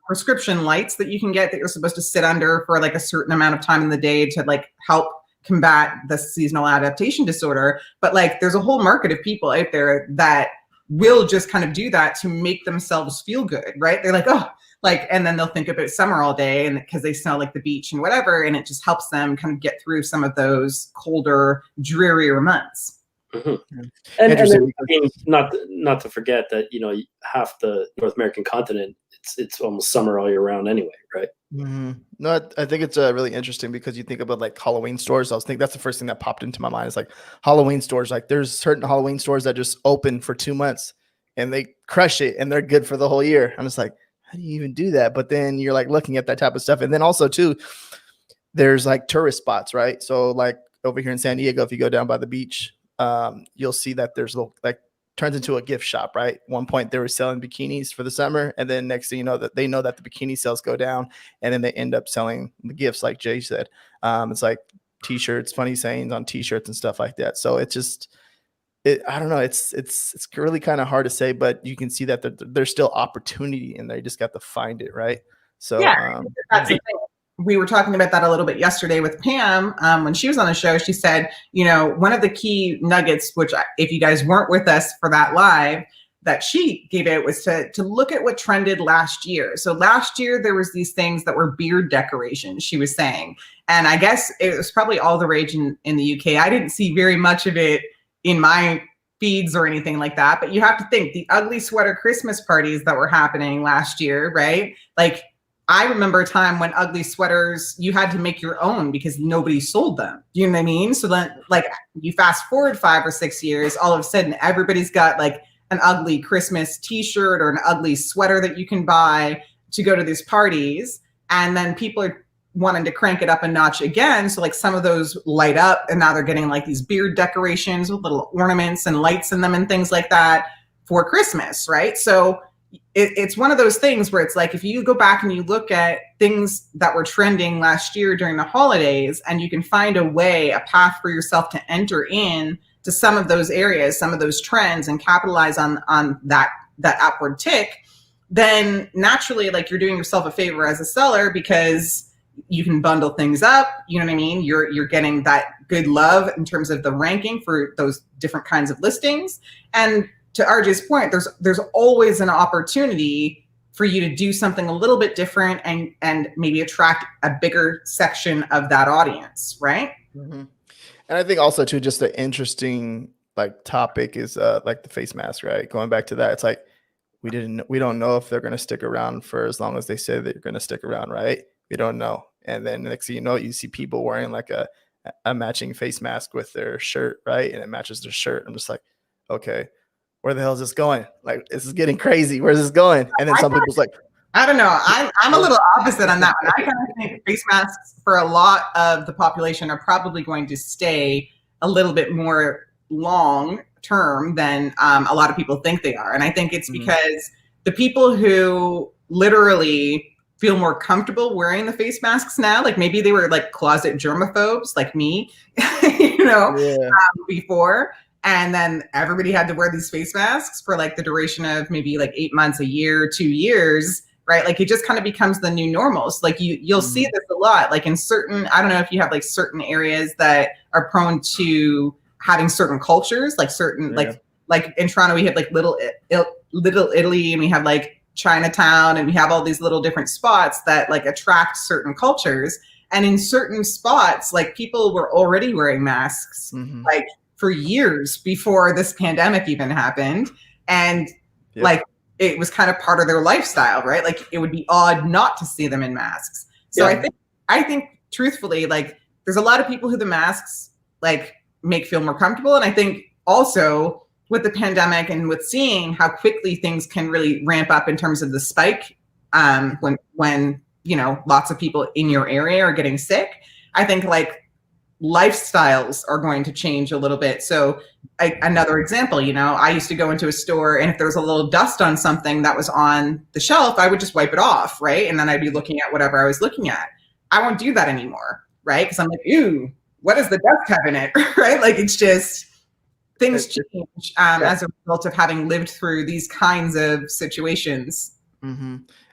prescription lights that you can get that you're supposed to sit under for like a certain amount of time in the day to like help combat the seasonal adaptation disorder. But like there's a whole market of people out there that will just kind of do that to make themselves feel good, right? They're like, oh, like, and then they'll think about summer all day and because they smell like the beach and whatever. And it just helps them kind of get through some of those colder, drearier months. Mm-hmm. And then, I mean, not to forget that, half the North American continent, it's almost summer all year round anyway, right? Mm-hmm. No, I think it's really interesting because you think about like Halloween stores. I was thinking that's the first thing that popped into my mind is like Halloween stores. Like there's certain Halloween stores that just open for 2 months and they crush it and they're good for the whole year. I'm just like, how do you even do that? But then you're like looking at that type of stuff. And then also too, there's like tourist spots, right? So like over here in San Diego, if you go down by the beach, you'll see that there's like turns into a gift shop, right? One point they were selling bikinis for the summer. And then next thing you know that they know that the bikini sales go down and then they end up selling the gifts like Jay said. It's like t-shirts, funny sayings on t-shirts and stuff like that. So it's just, I don't know. It's really kind of hard to say, but you can see that there's still opportunity in there. You just got to find it, right? So yeah, that's the thing. We were talking about that a little bit yesterday with Pam when she was on the show. She said, one of the key nuggets, which if you guys weren't with us for that live, that she gave out was to look at what trended last year. So last year there was these things that were beard decorations, she was saying, and I guess it was probably all the rage in the UK. I didn't see very much of it in my feeds or anything like that. But you have to think the ugly sweater Christmas parties that were happening last year, right? Like I remember a time when ugly sweaters, you had to make your own because nobody sold them. You know what I mean? So then like you fast forward 5 or 6 years, all of a sudden everybody's got like an ugly Christmas t-shirt or an ugly sweater that you can buy to go to these parties. And then people are wanting to crank it up a notch again. So like some of those light up and now they're getting like these beard decorations with little ornaments and lights in them and things like that for Christmas, right? So it's one of those things where it's like, if you go back and you look at things that were trending last year during the holidays, and you can find a way, a path for yourself to enter in to some of those areas, some of those trends, and capitalize on that upward tick, then naturally, like, you're doing yourself a favor as a seller, because you can bundle things up. You know what I mean? You're getting that good love in terms of the ranking for those different kinds of listings. And to RJ's point, there's always an opportunity for you to do something a little bit different and maybe attract a bigger section of that audience, right? Mm-hmm. And I think also too, just the interesting like topic is like the face mask, right? Going back to that, it's like we don't know if they're going to stick around for as long as they say they're going to stick around, right? We don't know. And then next thing you know, you see people wearing like a matching face mask with their shirt, right? And it matches their shirt. I'm just like, okay, where the hell is this going? Like, this is getting crazy. Where's this going? And then some people's like, I don't know. I'm a little opposite on that one. I kind of think face masks for a lot of the population are probably going to stay a little bit more long term than a lot of people think they are. And I think it's because the people who literally feel more comfortable wearing the face masks now, like maybe they were like closet germaphobes like me, before. And then everybody had to wear these face masks for like the duration of maybe like 8 months, a year, 2 years, right? Like it just kind of becomes the new normal. So like you'll see this a lot, like in certain, I don't know if you have like certain areas that are prone to having certain cultures, like certain, like in Toronto, we have like Little Italy, and we have like Chinatown, and we have all these little different spots that like attract certain cultures. And in certain spots, like people were already wearing masks, like for years before this pandemic even happened. And like, it was kind of part of their lifestyle, right? Like it would be odd not to see them in masks. So I think truthfully, like there's a lot of people who the masks like make feel more comfortable. And I think also with the pandemic and with seeing how quickly things can really ramp up in terms of the spike, when you know, lots of people in your area are getting sick, I think like lifestyles are going to change a little bit. So another example, you know, I used to go into a store, and if there was a little dust on something that was on the shelf, I would just wipe it off, right? And then I'd be looking at whatever I was looking at. I won't do that anymore, right? Because I'm like, ew, what does the dust have in it, right? Like it's just, things change as a result of having lived through these kinds of situations.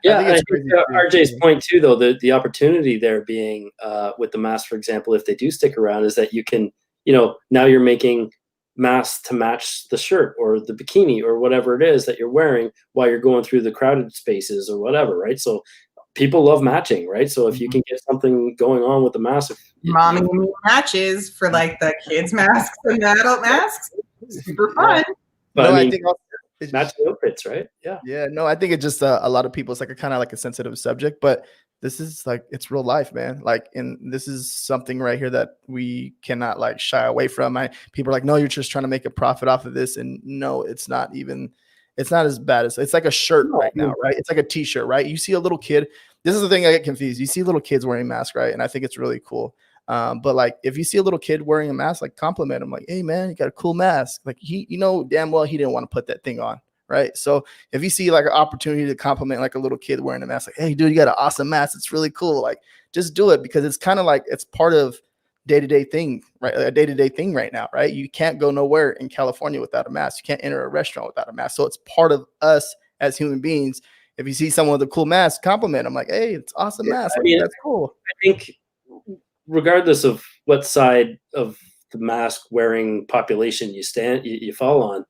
Yeah, I think RJ's point too, though, the opportunity there being with the mask, for example, if they do stick around, is that you can, you know, now you're making masks to match the shirt or the bikini or whatever it is that you're wearing while you're going through the crowded spaces or whatever, right? So people love matching, right? So if you can get something going on with the mask, mommy matches for like the kids masks and the adult masks, super fun. But no, I mean, I think matching outfits, right? No, I think it's just a lot of people, it's like a kind of like a sensitive subject, but this is like, it's real life, man. Like, and this is something right here that we cannot like shy away from. People are like, no, you're just trying to make a profit off of this. And no, it's not as bad as, it's like a shirt right now, right? It's like a t-shirt, right? You see a little kid. This is the thing I get confused. You see little kids wearing masks, right? And I think it's really cool. But like, if you see a little kid wearing a mask, like compliment him, like, hey man, you got a cool mask. Like he, you know, damn well he didn't want to put that thing on. Right. So if you see like an opportunity to compliment like a little kid wearing a mask, like, hey dude, you got an awesome mask. It's really cool. Like just do it, because it's kind of like, it's part of day-to-day thing, right? A day-to-day thing right now, right? You can't go nowhere in California without a mask. You can't enter a restaurant without a mask. So it's part of us as human beings. If you see someone with a cool mask, compliment them, like, hey, it's awesome mask. Like, that's cool. I think regardless of what side of the mask wearing population you fall on,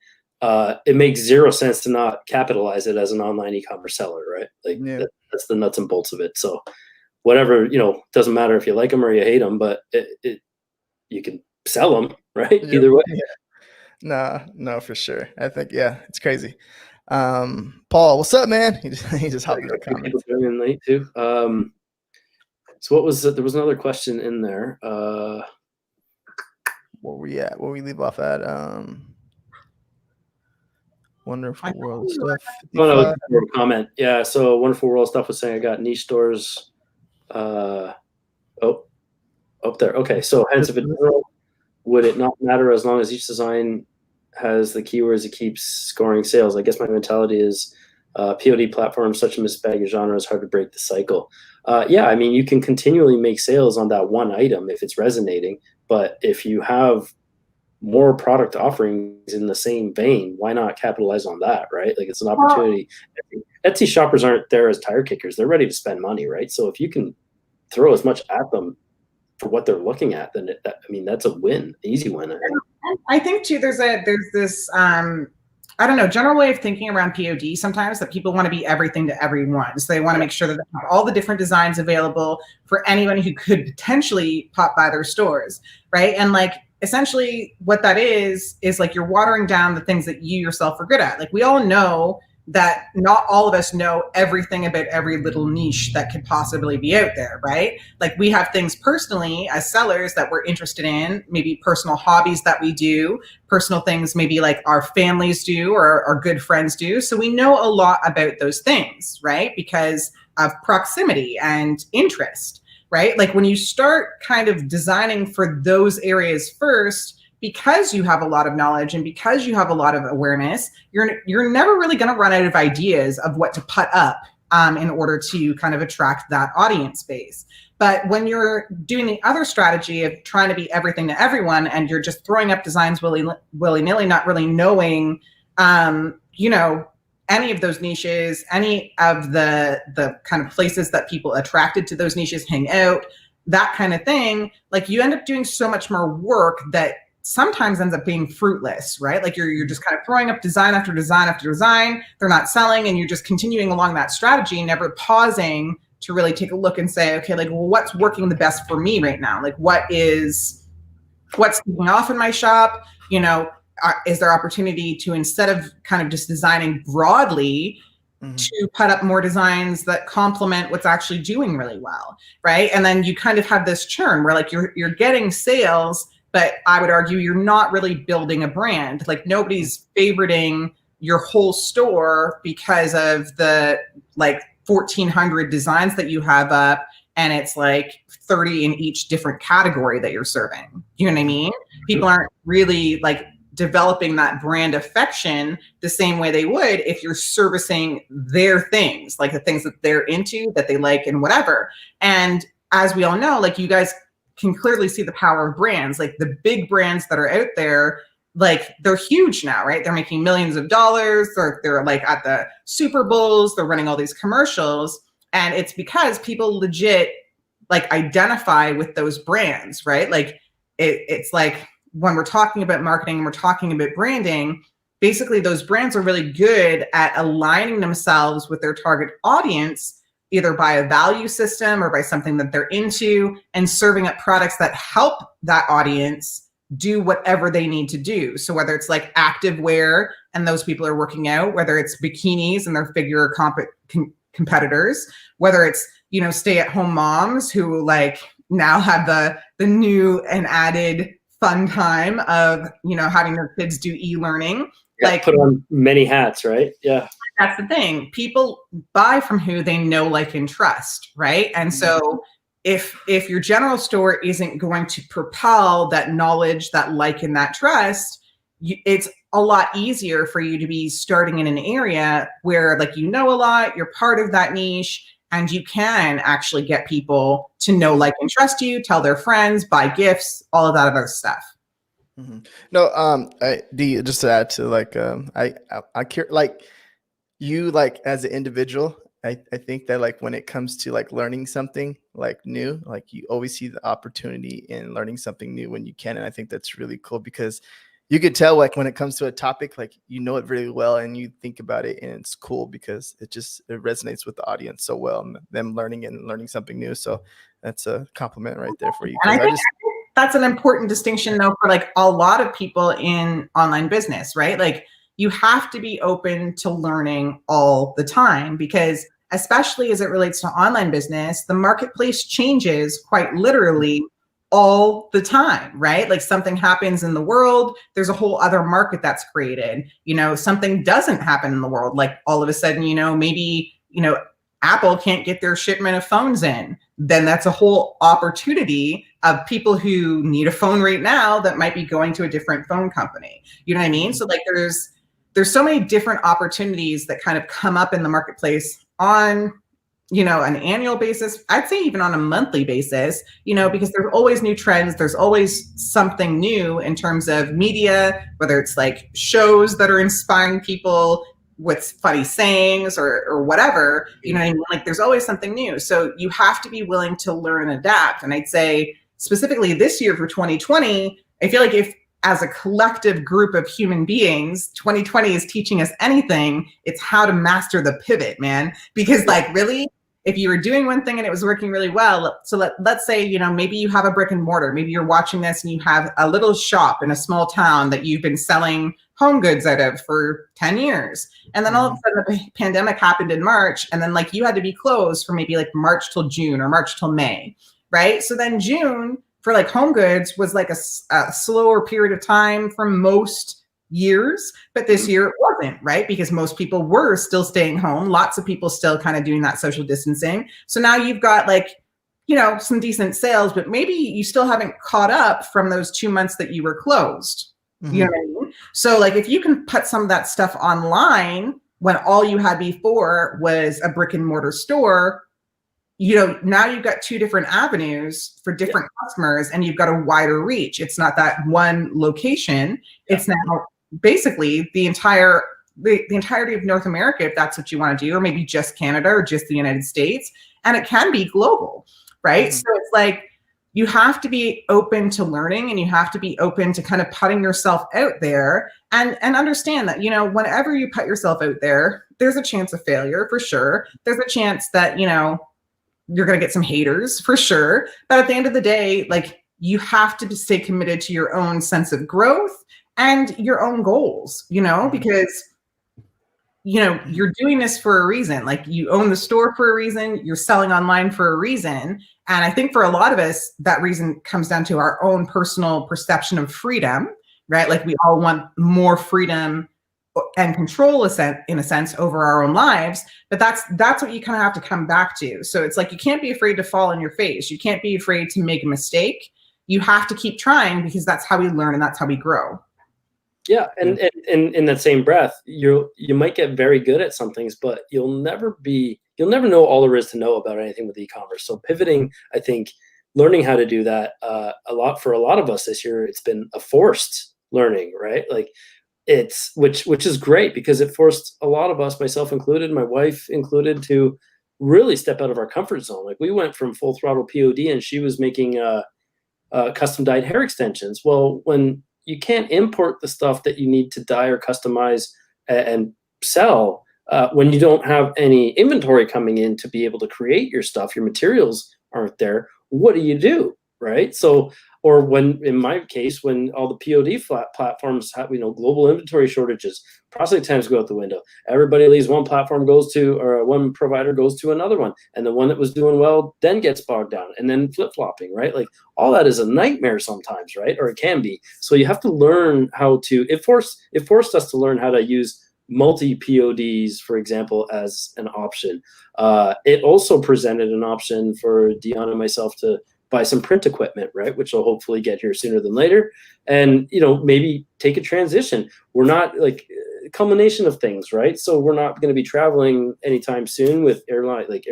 it makes zero sense to not capitalize it as an online e-commerce seller, right? Like that's the nuts and bolts of it. So whatever, you know, doesn't matter if you like them or you hate them, but you can sell them, right? Either way. No, for sure. I think, it's crazy. Paul, what's up, man? He just hopped in the comments. People in late too. So what was it? There was another question in there. Where we at? Where we leave off at? Wonderful World stuff. Oh no, comment. Yeah, so Wonderful World stuff was saying I got niche stores. Up there. Okay, so hence if it's general, would it not matter as long as each design has the keywords it keeps scoring sales? I guess my mentality is POD platforms, such a misbag genre, is hard to break the cycle. Yeah, I mean, you can continually make sales on that one item if it's resonating, but if you have more product offerings in the same vein, why not capitalize on that, right? Like, it's an opportunity. Etsy shoppers aren't there as tire kickers. They're ready to spend money, right? So if you can throw as much at them for what they're looking at, then I mean, that's a win, an easy win. I think too, there's this I don't know, general way of thinking around POD sometimes, that people want to be everything to everyone. So they want to make sure that they have all the different designs available for anyone who could potentially pop by their stores, right? And like, essentially what that is like, you're watering down the things that you yourself are good at. Like, we all know that not all of us know everything about every little niche that could possibly be out there, right? Like, we have things personally as sellers that we're interested in, maybe personal hobbies that we do, personal things maybe like our families do or our good friends do. So we know a lot about those things, right? Because of proximity and interest, right? Like, when you start kind of designing for those areas first, because you have a lot of knowledge and because you have a lot of awareness, you're never really going to run out of ideas of what to put up in order to kind of attract that audience base. But when you're doing the other strategy of trying to be everything to everyone, and you're just throwing up designs willy-nilly, not really knowing, you know, any of those niches, any of the kind of places that people attracted to those niches hang out, that kind of thing, like, you end up doing so much more work that sometimes ends up being fruitless, right? Like, you're just kind of throwing up design after design after design. They're not selling, and you're just continuing along that strategy, never pausing to really take a look and say, okay, like, well, what's working the best for me right now? Like, what's kicking off in my shop? You know, is there opportunity to, instead of kind of just designing broadly, to put up more designs that complement what's actually doing really well, right? And then you kind of have this churn where, like, you're getting sales, but I would argue you're not really building a brand. Like, nobody's favoriting your whole store because of the like 1,400 designs that you have up, and it's like 30 in each different category that you're serving. You know what I mean? People aren't really like developing that brand affection the same way they would if you're servicing their things, like the things that they're into, that they like, and whatever. And as we all know, like, you guys can clearly see the power of brands. Like, the big brands that are out there, like, they're huge now, right? They're making millions of dollars, or they're like at the Super Bowls, they're running all these commercials. And it's because people legit like identify with those brands, right? Like, it's like, when we're talking about marketing and we're talking about branding, basically those brands are really good at aligning themselves with their target audience, either by a value system or by something that they're into, and serving up products that help that audience do whatever they need to do. So whether it's like active wear and those people are working out, whether it's bikinis and their figure competitors, whether it's, you know, stay-at-home moms who like now have the new and added fun time of, you know, having their kids do e-learning. Yeah, like, put on many hats, right? Yeah. That's the thing. People buy from who they know, like, and trust, right? And so if your general store isn't going to propel that knowledge, that like, and that trust, it's a lot easier for you to be starting in an area where, like, you know a lot, you're part of that niche, and you can actually get people to know, like, and trust you, tell their friends, buy gifts, all of that other stuff. No, just to add to, like, I care, like, you, like, as an individual, I think that, like, when it comes to, like, learning something like new, like, you always see the opportunity in learning something new when you can. And I think that's really cool, because you could tell, like, when it comes to a topic, like, you know it really well, and you think about it, and it's cool because it resonates with the audience so well, and them learning something new. So that's a compliment right there for you. And I think that's an important distinction, though, for like a lot of people in online business, right? Like, you have to be open to learning all the time, because especially as it relates to online business, the marketplace changes quite literally all the time, right? Like, something happens in the world, there's a whole other market that's created. You know, something doesn't happen in the world, like all of a sudden, you know, maybe, you know, Apple can't get their shipment of phones in. Then that's a whole opportunity of people who need a phone right now that might be going to a different phone company. You know what I mean? So like, there's so many different opportunities that kind of come up in the marketplace on, you know, an annual basis. I'd say even on a monthly basis, you know, because there's always new trends. There's always something new in terms of media, whether it's like shows that are inspiring people with funny sayings or whatever, you know what I mean? Like there's always something new. So you have to be willing to learn and adapt. And I'd say specifically this year for 2020, I feel like if as a collective group of human beings, 2020 is teaching us anything, it's how to master the pivot, man. Because like really, if you were doing one thing and it was working really well, so let's say, you know, maybe you have a brick and mortar, maybe you're watching this and you have a little shop in a small town that you've been selling home goods out of for 10 years. And then all of a sudden the pandemic happened in March, and then like you had to be closed for maybe like March till June or March till May, right? So then June for like home goods was like a slower period of time for most years, but this year it wasn't, right? Because most people were still staying home. Lots of people still kind of doing that social distancing. So now you've got like, you know, some decent sales, but maybe you still haven't caught up from those 2 months that you were closed. Mm-hmm. You know what I mean? So like if you can put some of that stuff online when all you had before was a brick and mortar store, you know, now you've got two different avenues for different customers and you've got a wider reach. It's not that one location. It's now basically the entirety of North America, if that's what you want to do, or maybe just Canada or just the United States. And it can be global, right? So it's like, you have to be open to learning and you have to be open to kind of putting yourself out there and understand that, you know, whenever you put yourself out there, there's a chance of failure for sure. There's a chance that, you know, you're going to get some haters for sure. But at the end of the day, like you have to stay committed to your own sense of growth and your own goals, you know, because, you know, you're doing this for a reason. Like you own the store for a reason, you're selling online for a reason. And I think for a lot of us, that reason comes down to our own personal perception of freedom, right? Like we all want more freedom and control in a sense over our own lives, but that's what you kind of have to come back to. So it's like, you can't be afraid to fall on your face. You can't be afraid to make a mistake. You have to keep trying because that's how we learn and that's how we grow. Yeah. And in that same breath, you might get very good at some things, but you'll never know all there is to know about anything with e-commerce. So pivoting, I think learning how to do that for a lot of us this year, it's been a forced learning, right? Like it's, which is great because it forced a lot of us, myself included, my wife included, to really step out of our comfort zone. Like we went from full throttle POD and she was making custom dyed hair extensions. Well, when you can't import the stuff that you need to dye or customize and sell when you don't have any inventory coming in to be able to create your stuff, your materials aren't there. What do? Right? So, or when, in my case, when all the POD platforms have, you know, global inventory shortages, processing times go out the window. Everybody leaves one platform or one provider goes to another one. And the one that was doing well then gets bogged down and then flip-flopping, right? Like all that is a nightmare sometimes, right? Or it can be. So you have to learn how to, it forced us to learn how to use multi-PODs, for example, as an option. It also presented an option for Dion and myself to buy some print equipment, right? Which will hopefully get here sooner than later. And, you know, maybe take a transition. We're not like a culmination of things, right? So we're not going to be traveling anytime soon with air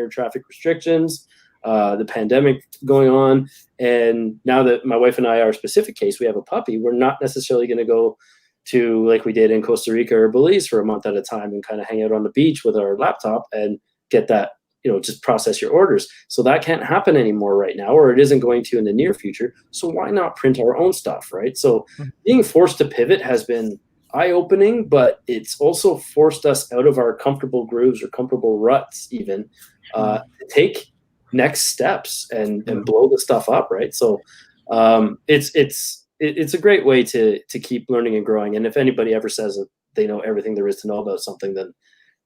traffic restrictions, the pandemic going on. And now that my wife and I, our specific case, we have a puppy, we're not necessarily going to go to, like we did in Costa Rica or Belize, for a month at a time and kind of hang out on the beach with our laptop and get that, you know, just process your orders. So that can't happen anymore right now, or it isn't going to in the near future. So why not print our own stuff, right? So being forced to pivot has been eye-opening, but it's also forced us out of our comfortable grooves or comfortable ruts even to take next steps and blow the stuff up, right? So it's a great way to keep learning and growing. And if anybody ever says that they know everything there is to know about something, then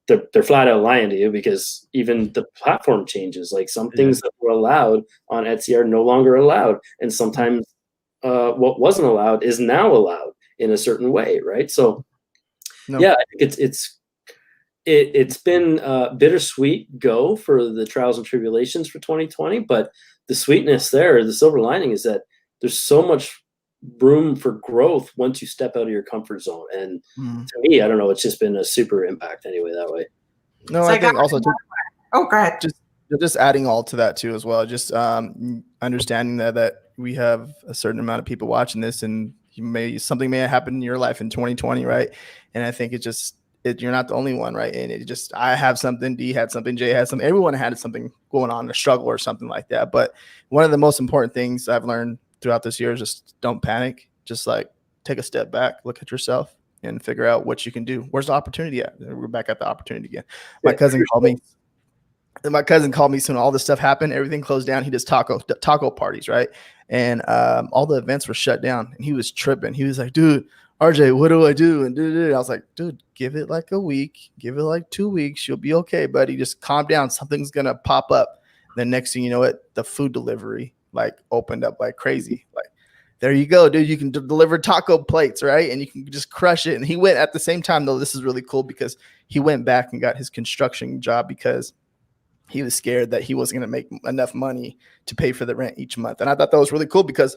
they're flat out lying to you, because even the platform changes. Like some things that were allowed on Etsy are no longer allowed. And sometimes what wasn't allowed is now allowed in a certain way, right? So yeah, I think it's been a bittersweet go for the trials and tribulations for 2020, but the sweetness there, the silver lining, is that there's so much room for growth once you step out of your comfort zone. And Mm. to me, I don't know, it's just been a super impact anyway that way. No, So I I got think also oh, go ahead. just adding all to that too as well. Just understanding that we have a certain amount of people watching this, and something may happen in your life in 2020, right? And I think you're not the only one, right? And it just, I have something, D had something, Jay had something, everyone had something going on, a struggle or something like that. But one of the most important things I've learned throughout this year is just don't panic. Just like take a step back, look at yourself, and figure out what you can do. Where's the opportunity at? We're back at the opportunity again. My cousin called me. My cousin called me soon. All this stuff happened. Everything closed down. He does taco parties, right? And all the events were shut down. And he was tripping. He was like, "Dude, RJ, what do I do?" And I was like, "Dude, give it like a week. Give it like 2 weeks. You'll be okay, buddy. Just calm down. Something's gonna pop up." Then next thing you know, the food delivery like opened up like crazy. Like, there you go, dude. You can deliver taco plates, right? And you can just crush it. And he went at the same time, though. This is really cool because he went back and got his construction job because he was scared that he wasn't going to make enough money to pay for the rent each month. And I thought that was really cool because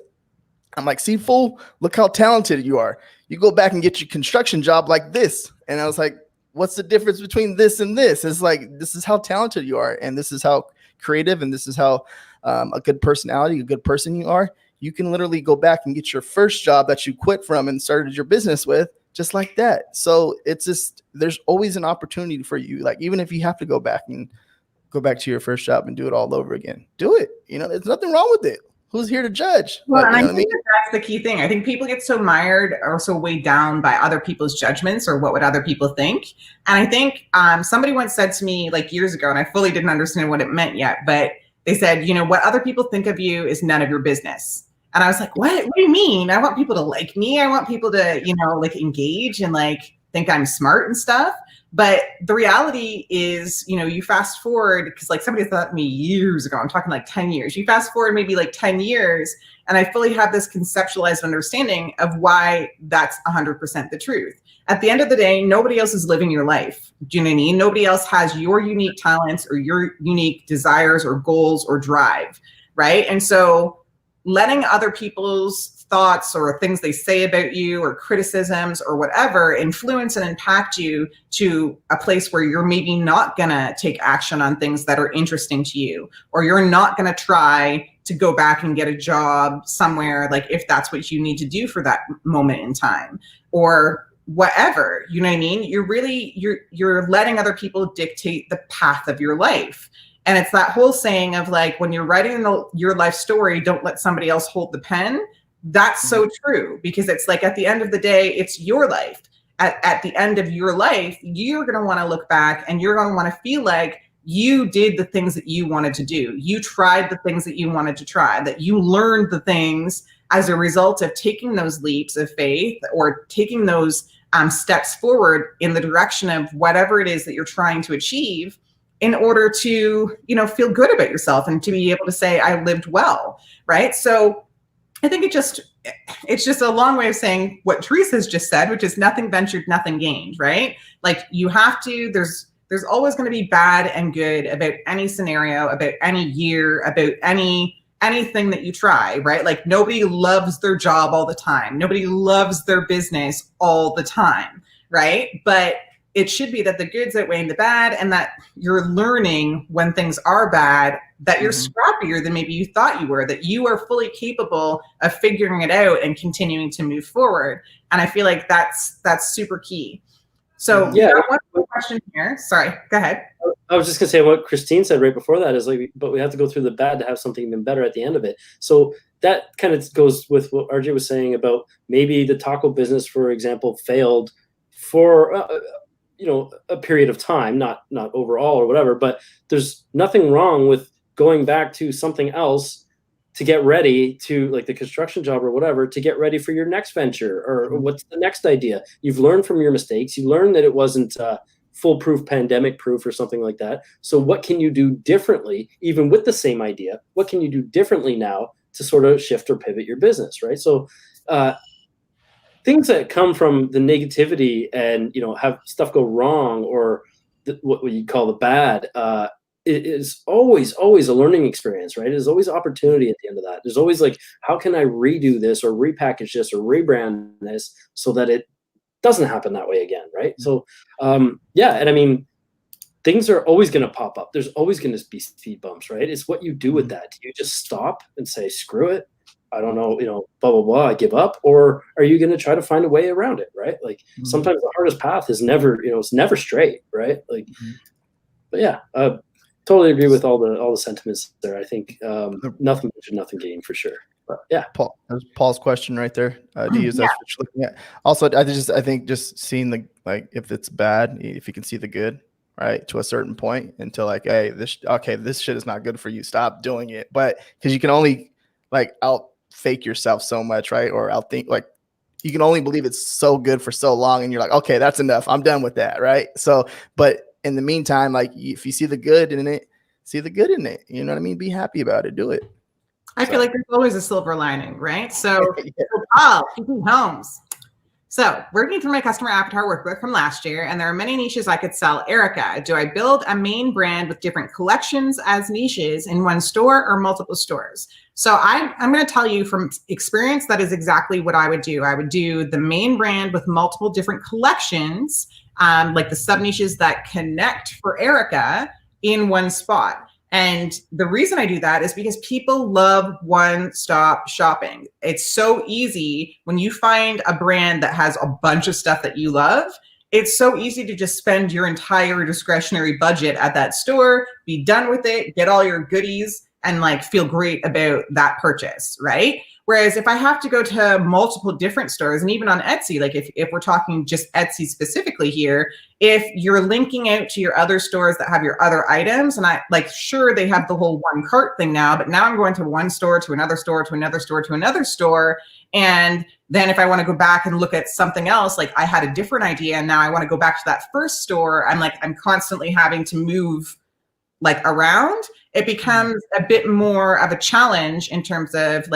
I'm like, see, fool, look how talented you are. You go back and get your construction job like this. And I was like, what's the difference between this and this? It's like, this is how talented you are. And this is how creative. And this is how a good personality, a good person you are. You can literally go back and get your first job that you quit from and started your business with just like that. So it's just, there's always an opportunity for you. Like, even if you have to go back to your first job and do it all over again. Do it. There's nothing wrong with it. Who's here to judge? Well, But, and I think that's the key thing. I think people get so mired or so weighed down by other people's judgments or what would other people think. And I think somebody once said to me like years ago, and I fully didn't understand what it meant yet, but they said, what other people think of you is none of your business. And I was like, what do you mean? I want people to like me. I want people to, like engage and like think I'm smart and stuff. But the reality is, you fast forward, because like somebody thought me years ago, I'm talking like 10 years. You fast forward maybe like 10 years, and I fully have this conceptualized understanding of why that's 100% the truth. At the end of the day, nobody else is living your life. Do you know what I mean? Nobody else has your unique talents or your unique desires or goals or drive, right? And so letting other people's thoughts or things they say about you or criticisms or whatever influence and impact you to a place where you're maybe not going to take action on things that are interesting to you, or you're not going to try to go back and get a job somewhere, like if that's what you need to do for that moment in time or whatever, you know what I mean? You're letting other people dictate the path of your life. And it's that whole saying of like, when you're writing your life story, don't let somebody else hold the pen. That's so true, because it's like at the end of the day, it's your life. At the end of your life, you're going to want to look back and you're going to want to feel like you did the things that you wanted to do. You tried the things that you wanted to try, that you learned the things as a result of taking those leaps of faith or taking those steps forward in the direction of whatever it is that you're trying to achieve, in order to, feel good about yourself and to be able to say, I lived well, right? So I think it's just a long way of saying what Teresa's just said, which is nothing ventured, nothing gained, right? Like you have to, there's always going to be bad and good about any scenario, about any year, about anything that you try, right? Like nobody loves their job all the time. Nobody loves their business all the time, right? But it should be that the good's outweighing the bad, and that you're learning when things are bad, that you're scrappier than maybe you thought you were, that you are fully capable of figuring it out and continuing to move forward. And I feel like that's super key. So yeah, one more question here. Sorry, go ahead. I was just gonna say what Christine said right before that is like, but we have to go through the bad to have something even better at the end of it. So that kind of goes with what RJ was saying about maybe the taco business, for example, failed for a period of time, not overall or whatever, but there's nothing wrong with going back to something else to get ready to, like the construction job or whatever, to get ready for your next venture or what's the next idea. You've learned from your mistakes. You learned that it wasn't foolproof, pandemic proof or something like that. So what can you do differently, even with the same idea? What can you do differently now to sort of shift or pivot your business, right? So things that come from the negativity and have stuff go wrong, or what you call the bad, it is always a learning experience, right? There's always opportunity at the end of that. There's always like, how can I redo this or repackage this or rebrand this so that it doesn't happen that way again, right? So yeah, and I mean, things are always going to pop up. There's always going to be speed bumps, right? It's what you do with that. Do you just stop and say, screw it, I don't know, blah, blah, blah, I give up? Or are you going to try to find a way around it, right? Like sometimes the hardest path is never, it's never straight, right? Like, but yeah, totally agree with all the sentiments there. I think nothing mentioned, nothing gained for sure. But yeah, Paul, there's Paul's question right there. Do you use that what you're looking at? Also, I think just seeing if it's bad, if you can see the good, right, to a certain point, until like, hey, this shit is not good for you, stop doing it. But because you can only out fake yourself so much, right, or outthink, like you can only believe it's so good for so long, and you're like, okay, that's enough, I'm done with that, right? So, but in the meantime, like if you see the good in it, you know what I mean, be happy about it, do it. I feel like there's always a silver lining, right? So, Paul, PP Homes. So, working through my customer avatar workbook from last year, and there are many niches I could sell. Erica, do I build a main brand with different collections as niches in one store or multiple stores? So, I'm going to tell you from experience, that is exactly what I would do. I would do the main brand with multiple different collections, like the sub niches that connect for Erica in one spot. And the reason I do that is because people love one-stop shopping. It's so easy when you find a brand that has a bunch of stuff that you love. It's so easy to just spend your entire discretionary budget at that store, be done with it, get all your goodies, and feel great about that purchase, right? Whereas if I have to go to multiple different stores, and even on Etsy, like if we're talking just Etsy specifically here, if you're linking out to your other stores that have your other items, and sure, they have the whole one cart thing now, but now I'm going to one store, to another store, to another store, to another store. And then if I want to go back and look at something else, like I had a different idea, and now I want to go back to that first store, I'm constantly having to move around. It becomes a bit more of a challenge in terms of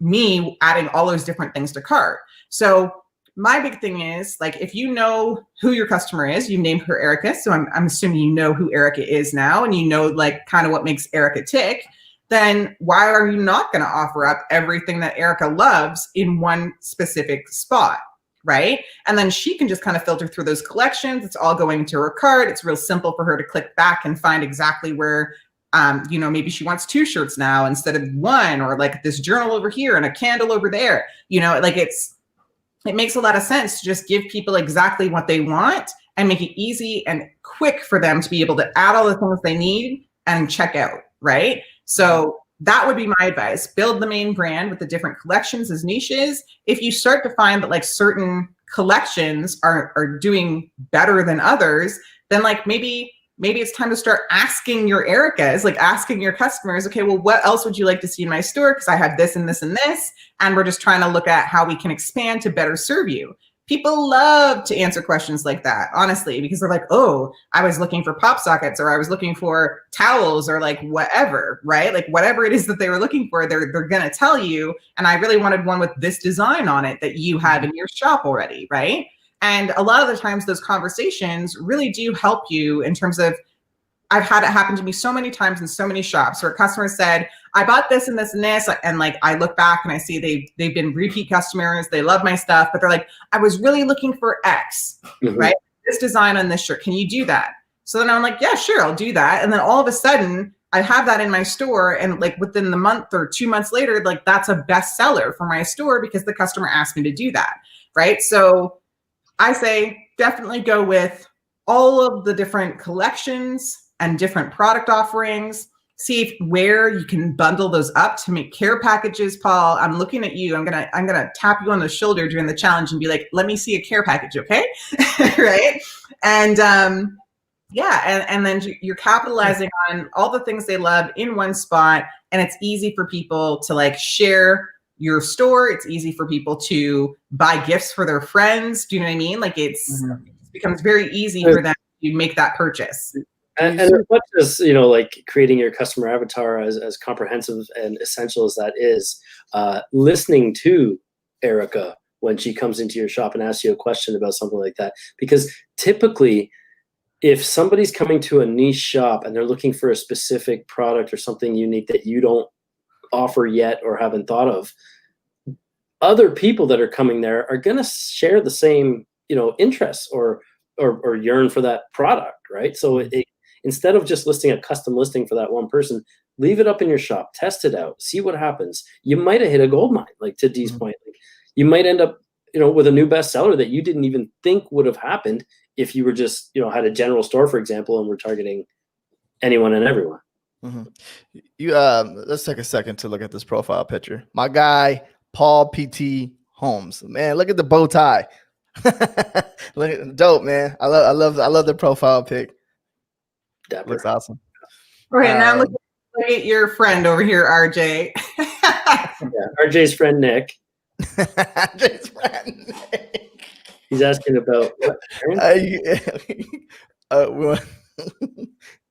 me adding all those different things to cart. So my big thing is if you know who your customer is, you named her Erica. So I'm assuming you know who Erica is now, and you know kind of what makes Erica tick. Then why are you not going to offer up everything that Erica loves in one specific spot, right? And then she can just kind of filter through those collections. It's all going to her cart. It's real simple for her to click back and find exactly where maybe she wants 2 shirts now instead of 1, or this journal over here and a candle over there. It makes a lot of sense to just give people exactly what they want and make it easy and quick for them to be able to add all the things they need and check out, right? So that would be my advice. Build the main brand with the different collections as niches. If you start to find that certain collections are doing better than others, then maybe it's time to start asking your Ericas, asking your customers, okay, well, what else would you like to see in my store? Because I have this and this and this, and we're just trying to look at how we can expand to better serve you. People love to answer questions like that, honestly, because they're like, oh, I was looking for pop sockets, or I was looking for towels, or whatever, right? Whatever it is that they were looking for, they're going to tell you, and I really wanted one with this design on it that you have in your shop already, right? And a lot of the times those conversations really do help you in terms of, I've had it happen to me so many times in so many shops where customers said, I bought this and this and this. And I look back and I see they've been repeat customers. They love my stuff, but they're like, I was really looking for X, right? This design on this shirt. Can you do that? So then I'm like, yeah, sure, I'll do that. And then all of a sudden I have that in my store, and within the month or 2 months later, that's a bestseller for my store because the customer asked me to do that, right? So I say definitely go with all of the different collections and different product offerings. See where you can bundle those up to make care packages. Paul, I'm looking at you. I'm gonna tap you on the shoulder during the challenge and be like, let me see a care package, okay? Right? And and then you're capitalizing on all the things they love in one spot, and it's easy for people to share your store. It's easy for people to buy gifts for their friends. Do you know what I mean? It becomes very easy for them to make that purchase. And as much as creating your customer avatar as comprehensive and essential as that is, listening to Erica when she comes into your shop and asks you a question about something like that, because typically if somebody's coming to a niche shop and they're looking for a specific product or something unique that you don't offer yet or haven't thought of, other people that are coming there are going to share the same, interests or yearn for that product, right? So instead of just listing a custom listing for that one person, leave it up in your shop, test it out, see what happens. You might have hit a gold mine, like to Dee's point. Like, you might end up, with a new bestseller that you didn't even think would have happened if you were just, had a general store, for example, and we're targeting anyone and everyone. You let's take a second to look at this profile picture. My guy, Paul PT Holmes. Man, look at the bow tie. Look at dope, man. I love the profile pic. Dapper. Looks awesome. All right, now look at your friend over here, RJ. RJ's friend Nick. RJ's friend Nick. He's asking about what?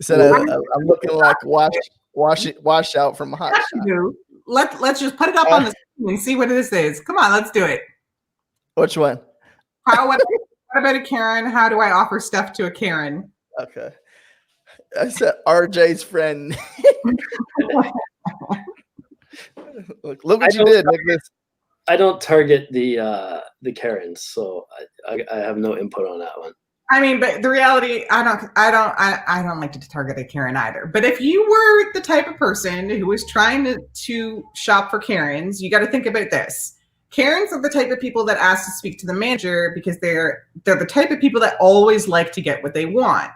Said I'm looking like wash out from a hot shot. Let's just put it up on the screen and see what this is. Come on, let's do it. Which one? What about a Karen? How do I offer stuff to a Karen? Okay. I said RJ's friend. Look what you did. Look this. I don't target the Karens, so I have no input on that one. I mean, but the reality, I don't like to target a Karen either. But if you were the type of person who was trying to shop for Karens, you got to think about this. Karens are the type of people that ask to speak to the manager because they're the type of people that always like to get what they want.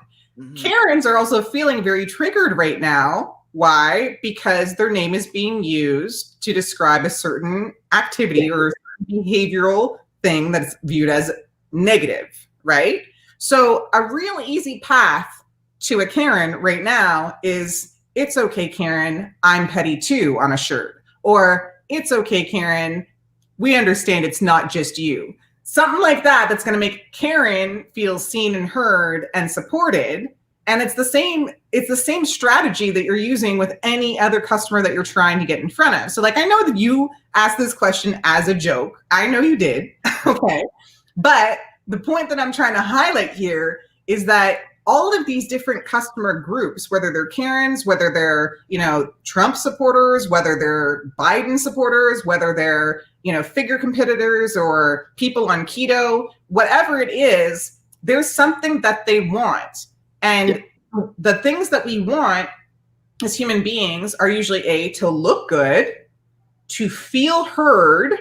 Karens are also feeling very triggered right now. Why? Because their name is being used to describe a certain activity or behavioral thing that's viewed as negative, right? So a real easy path to a Karen right now is, it's okay, Karen, I'm petty too on a shirt. Or, it's okay, Karen, we understand it's not just you. Something like that that's going to make Karen feel seen and heard and supported. And it's the same strategy that you're using with any other customer that you're trying to get in front of. So like, I know that you asked this question as a joke. I know you did. Okay. But the point that I'm trying to highlight here is that all of these different customer groups, whether they're Karens, whether they're, Trump supporters, whether they're Biden supporters, whether they're, figure competitors or people on keto, whatever it is, there's something that they want. And the things that we want as human beings are usually to look good, to feel heard,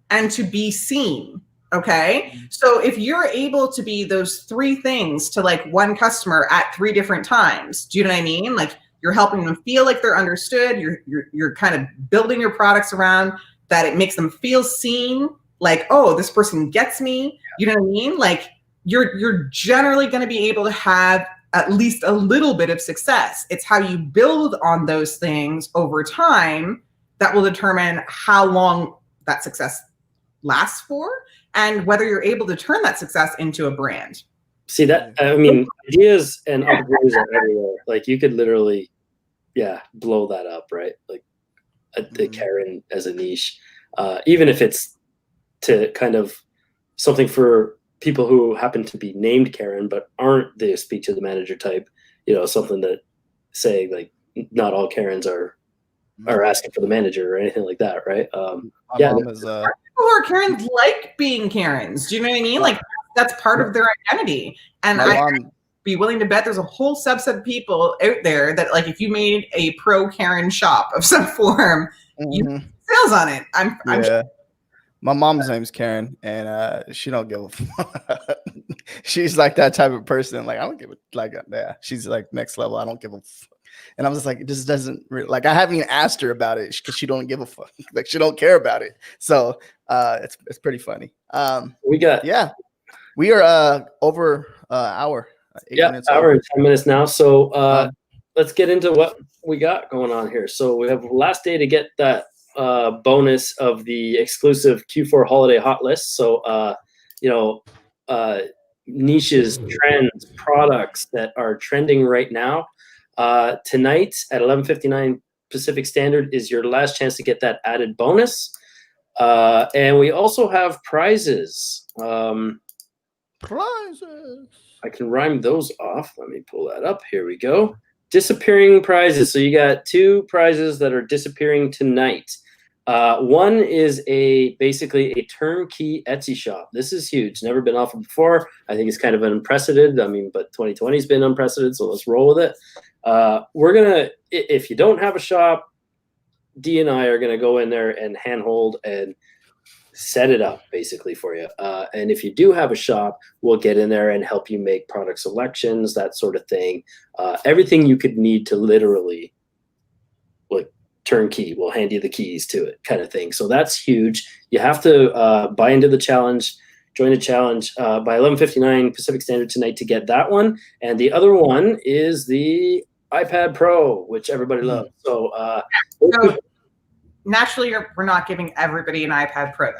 and to be seen. Okay. So if you're able to be those three things to like one customer at 3 different times, do you know what I mean? Like, you're helping them feel like they're understood. You're kind of building your products around that. It makes them feel seen, like, oh, this person gets me. You know what I mean? Like, you're generally going to be able to have at least a little bit of success. It's how you build on those things over time that will determine how long that success lasts for and whether you're able to turn that success into a brand. See that? I mean, ideas and opportunities are everywhere. Like, you could literally, blow that up, right? Like the Karen as a niche, even if it's to kind of something for people who happen to be named Karen but aren't the speak to the manager type, something that say like not all Karens are asking for the manager or anything like that, right? Mom is people who are Karens like being Karens. Do you know what I mean? Like, that's part of their identity. And I'd be willing to bet there's a whole subset of people out there that, like, if you made a pro Karen shop of some form, you sales on it. I'm sure. My mom's name's Karen, and she don't give a fuck. She's like that type of person. Like, I don't give a like. Yeah, she's like next level. I don't give a fuck. And I was like, it just doesn't like. I haven't even asked her about it because she don't give a fuck. Like, she don't care about it. So it's pretty funny. We are over hour. 8 minutes hour over. and 10 minutes now. So let's get into what we got going on here. So we have last day to get that bonus of the exclusive Q4 holiday hot list. So niches, trends, products that are trending right now. Tonight at 11:59 Pacific Standard is your last chance to get that added bonus. And we also have prizes. I can rhyme those off. Let me pull that up. Here we go. Disappearing prizes. So you got 2 prizes that are disappearing tonight. One is basically a turnkey Etsy shop. This is huge. Never been offered before. I think it's kind of unprecedented. I mean, but 2020 has been unprecedented, so let's roll with it. We're gonna, if you don't have a shop, D and I are gonna go in there and handhold and set it up basically for you. And if you do have a shop, we'll get in there and help you make product selections, that sort of thing. Everything you could need to literally like turnkey. We'll hand you the keys to it, kind of thing. So that's huge. You have to buy into the challenge, join the challenge by 11:59 Pacific Standard tonight to get that one. And the other one is the iPad Pro, which everybody loves. So, naturally, we're not giving everybody an iPad Pro, though,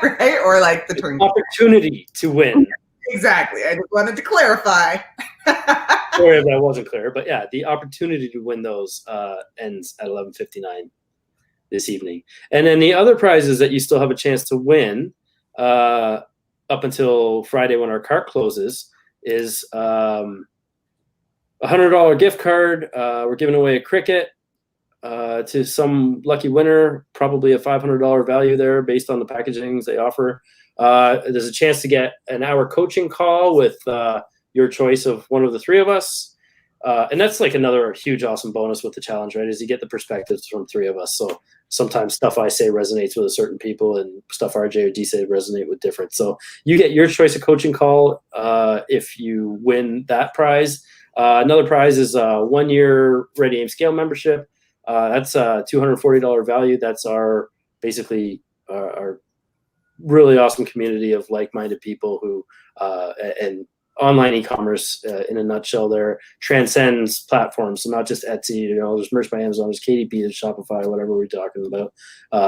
right? Or like the turnkey opportunity to win. Exactly. I just wanted to clarify. Sorry if that wasn't clear, but yeah, the opportunity to win those ends at 11:59 this evening. And then the other prizes that you still have a chance to win up until Friday when our cart closes is $100 gift card. We're giving away a Cricut to some lucky winner, probably a $500 value there based on the packagings they offer. There's a chance to get an hour coaching call with your choice of one of the 3 of us. And that's like another huge, awesome bonus with the challenge, right? Is you get the perspectives from 3 of us. So sometimes stuff I say resonates with a certain people and stuff RJ or D say resonate with different. So you get your choice of coaching call if you win that prize. Another prize is a 1-year Ready Aim Scale membership. That's a $240 value. That's our basically our really awesome community of like-minded people who and online e-commerce in a nutshell there transcends platforms. So not just Etsy, there's Merch by Amazon, there's KDP, there's Shopify, whatever we're talking about,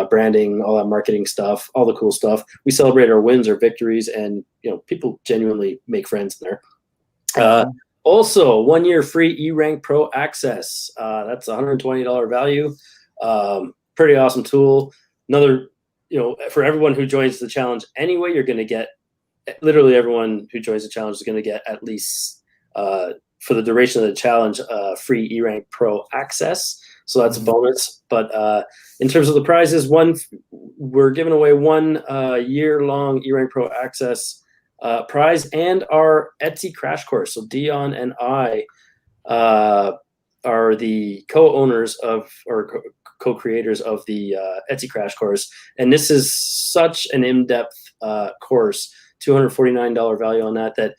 branding, all that marketing stuff, all the cool stuff. We celebrate our wins, our victories, and people genuinely make friends in there. Also, 1-year free eRank Pro access. That's $120 value. Pretty awesome tool. Another, for everyone who joins the challenge anyway, you're going to get, literally everyone who joins the challenge is going to get at least, for the duration of the challenge, free eRank Pro access. So that's a bonus. But in terms of the prizes, we're giving away 1 year-long eRank Pro access prize and our Etsy crash course. So Dion and I are the co-owners of or co-creators of the Etsy crash course, and this is such an in-depth course. $249 value on that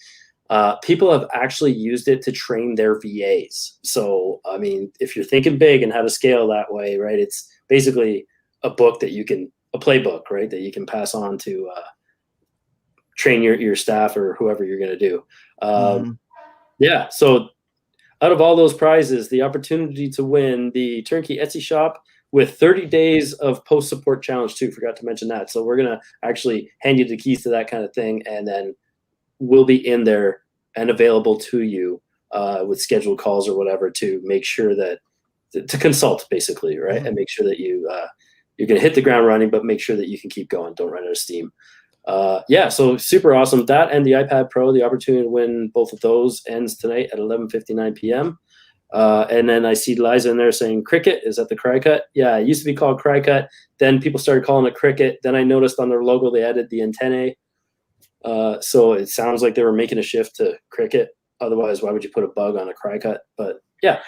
people have actually used it to train their VAs. So I mean, if you're thinking big and how to scale that way, right? It's basically a playbook, right, that you can pass on to train your staff or whoever you're going to do. Yeah. So out of all those prizes, the opportunity to win the turnkey Etsy shop with 30 days of post support challenge too. Forgot to mention that. So we're going to actually hand you the keys to that kind of thing. And then we'll be in there and available to you with scheduled calls or whatever to make sure that to consult basically. Right. And make sure that you're going to hit the ground running, but make sure that you can keep going. Don't run out of steam. Yeah, so super awesome. That and the iPad Pro, the opportunity to win both of those ends tonight at 11:59 p.m. And then I see Liza in there saying Cricut. Is that the Cricut? Yeah, it used to be called Cricut. Then people started calling it Cricut. Then I noticed on their logo they added the antennae. So it sounds like they were making a shift to Cricut. Otherwise, why would you put a bug on a Cricut? But yeah.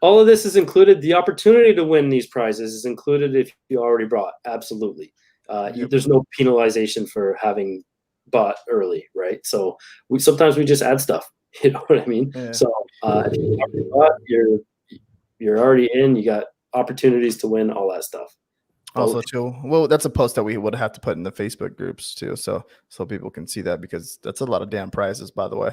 All of this is included. The opportunity to win these prizes is included if you already brought. Absolutely. There's no penalization for having bought early, right? So sometimes we just add stuff. You know what I mean? Yeah. So if you already bought, you're already in. You got opportunities to win, all that stuff. Also, too, well, that's a post that we would have to put in the Facebook groups too, so people can see that, because that's a lot of damn prizes, by the way.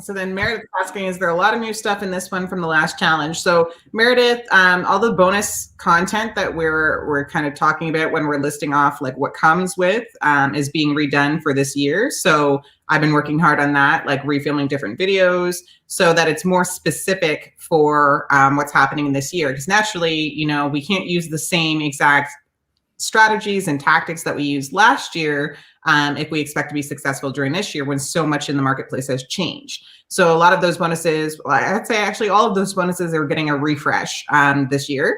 So then Meredith's asking, is there a lot of new stuff in this one from the last challenge? So Meredith, all the bonus content that we're kind of talking about when we're listing off like what comes with is being redone for this year. So I've been working hard on that, like refilming different videos so that it's more specific for what's happening this year. Because naturally, we can't use the same exact strategies and tactics that we used last year if we expect to be successful during this year when so much in the marketplace has changed. So a lot of those bonuses, well, I'd say actually all of those bonuses are getting a refresh this year.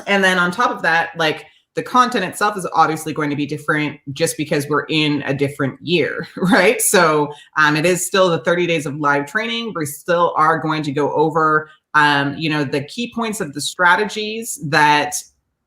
And then on top of that, like the content itself is obviously going to be different just because we're in a different year, right? So it is still the 30 days of live training. We still are going to go over, the key points of the strategies that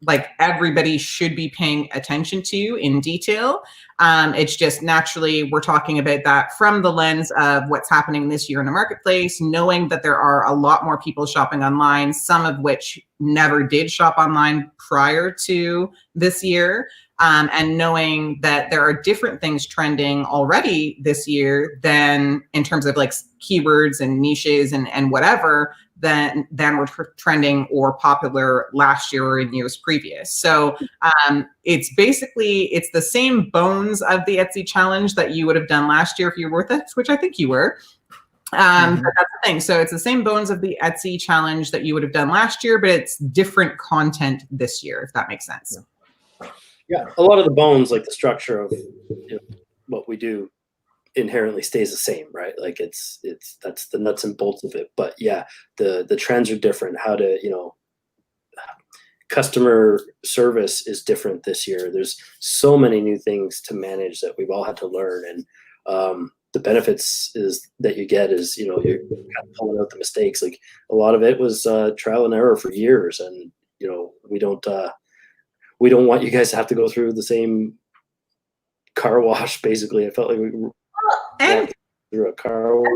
like everybody should be paying attention to in detail. It's just naturally we're talking about that from the lens of what's happening this year in the marketplace, knowing that there are a lot more people shopping online, some of which never did shop online prior to this year, and knowing that there are different things trending already this year than in terms of like keywords and niches and whatever than were trending or popular last year or in years previous. So it's the same bones of the Etsy challenge that you would have done last year if you were with us, which I think you were. But that's the thing. So it's the same bones of the Etsy challenge that you would have done last year, but it's different content this year, if that makes sense. Yeah, a lot of the bones, like the structure of what we do, inherently stays the same, right? Like it's that's the nuts and bolts of it. But yeah, the trends are different. How to customer service is different this year. There's so many new things to manage that we've all had to learn, and the benefits is that you get is you're kind of pulling out the mistakes. Like a lot of it was trial and error for years, and we don't want you guys to have to go through the same car wash. Basically, I felt like we and through a car wash.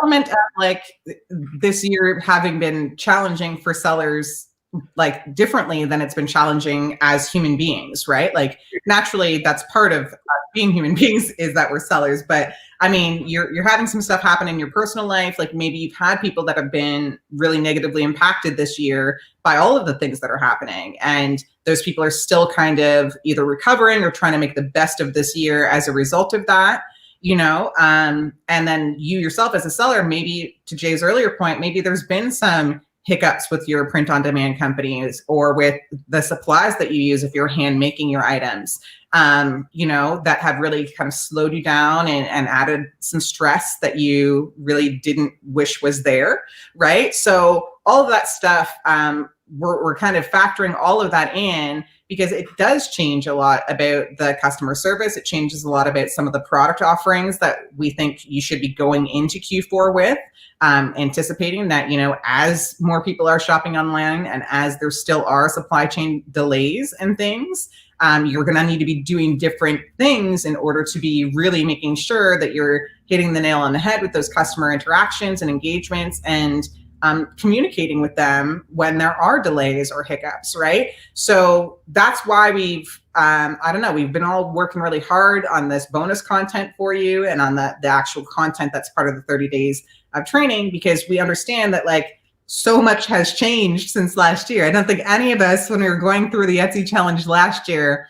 Element of like this year having been challenging for sellers like differently than it's been challenging as human beings, right? Like naturally that's part of being human beings is that we're sellers, but I mean, you're having some stuff happen in your personal life. Like maybe you've had people that have been really negatively impacted this year by all of the things that are happening. And those people are still kind of either recovering or trying to make the best of this year as a result of that, and then you yourself as a seller, maybe to Jay's earlier point, maybe there's been some hiccups with your print on demand companies or with the supplies that you use if you're hand making your items, that have really kind of slowed you down and added some stress that you really didn't wish was there, right? So all of that stuff, we're kind of factoring all of that in because it does change a lot about the customer service. It changes a lot about some of the product offerings that we think you should be going into Q4 with, anticipating that, as more people are shopping online and as there still are supply chain delays and things, you're going to need to be doing different things in order to be really making sure that you're hitting the nail on the head with those customer interactions and engagements and communicating with them when there are delays or hiccups, right? So that's why we've been all working really hard on this bonus content for you and on the actual content that's part of the 30 days of training, because we understand that like so much has changed since last year. I don't think any of us, when we were going through the Etsy challenge last year,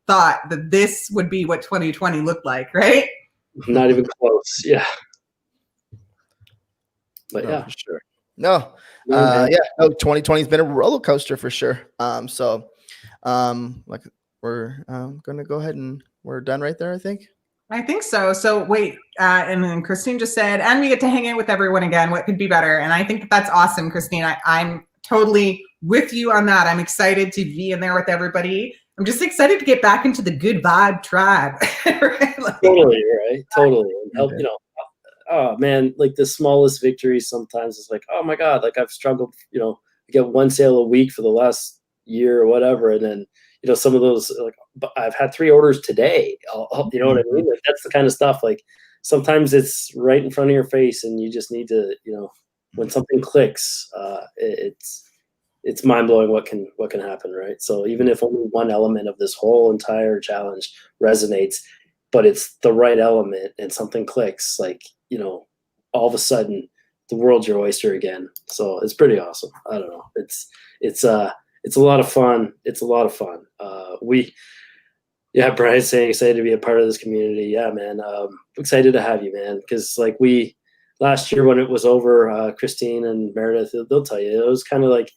thought that this would be what 2020 looked like, right? Not even close. Yeah. But yeah, for sure. No, 2020 has been a roller coaster for sure. So we're gonna go ahead and we're done right there, I think. I think so. So wait, and then Christine just said, and we get to hang out with everyone again. What could be better? And I think that's awesome, Christine. I'm totally with you on that. I'm excited to be in there with everybody. I'm just excited to get back into the good vibe tribe. Right? Totally, right? Totally. And, oh man, like the smallest victories sometimes it's like, oh my God, like I've struggled, I get one sale a week for the last year or whatever. And then, some of those, like I've had 3 orders today. You know what I mean? Like that's the kind of stuff, like sometimes it's right in front of your face and you just need to, when something clicks, it's mind blowing what can happen. Right. So even if only one element of this whole entire challenge resonates, but it's the right element and something clicks, like, all of a sudden the world's your oyster again. So it's pretty awesome. I don't know. It's a lot of fun. It's a lot of fun. Brian's saying excited to be a part of this community. Yeah, man. Excited to have you, man. Cause like last year when it was over, Christine and Meredith, they'll tell you, it was kind of like,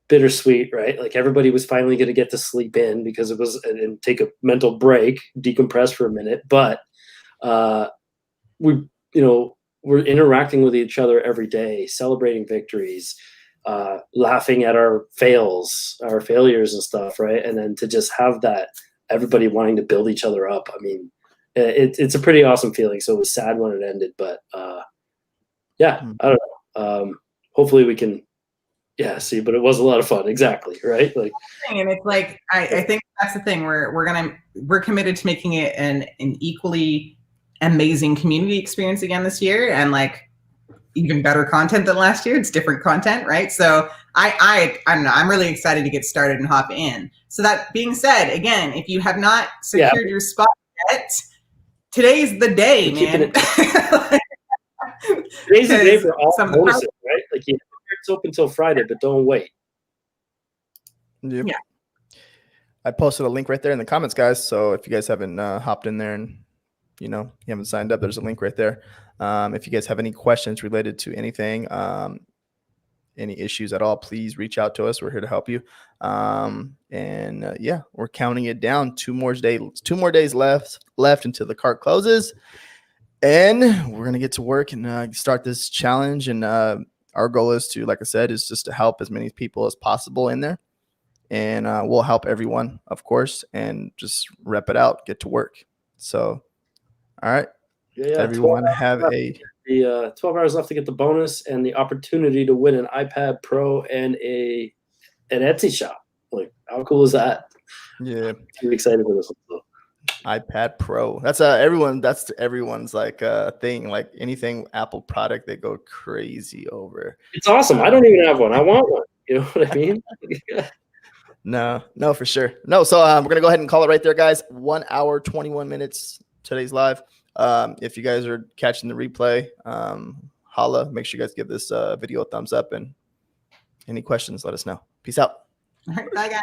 bittersweet, right? Like everybody was finally going to get to sleep in because it was and take a mental break, decompress for a minute. But we, we're interacting with each other every day, celebrating victories, laughing at our failures and stuff, right? And then to just have that, everybody wanting to build each other up. I mean, it's a pretty awesome feeling. So it was sad when it ended, but yeah, I don't know. Hopefully we can. Yeah, see, but it was a lot of fun. Exactly, right? Like, and it's like I think that's the thing. We're committed to making it an equally amazing community experience again this year, and like even better content than last year. It's different content, right? So I don't know. I'm really excited to get started and hop in. So that being said, again, if you have not secured your spot yet, today's the day, man. Today's the day for all bonuses, right? Like it's open until Friday, but don't wait. Yep. Yeah. I posted a link right there in the comments, guys. So if you guys haven't hopped in there and you haven't signed up, there's a link right there. If you guys have any questions related to anything, any issues at all, please reach out to us. We're here to help you. Yeah, we're counting it down. 2 more days left until the cart closes, and we're gonna get to work and start this challenge. And our goal is to, like I said, is just to help as many people as possible in there, and we'll help everyone, of course, and just rep it out, get to work. So, all right. Yeah, everyone have the 12 hours left to get the bonus and the opportunity to win an iPad Pro and an Etsy shop. Like, how cool is that? Yeah, I'm excited for this one. iPad Pro. That's everyone's like thing. Like anything Apple product, they go crazy over. It's awesome. I don't even have one. I want one. You know what I mean? No, for sure. No. So we're gonna go ahead and call it right there, guys. 1 hour, 21 minutes. Today's live. If you guys are catching the replay, holla. Make sure you guys give this video a thumbs up, and any questions, let us know. Peace out. All right, bye, guys.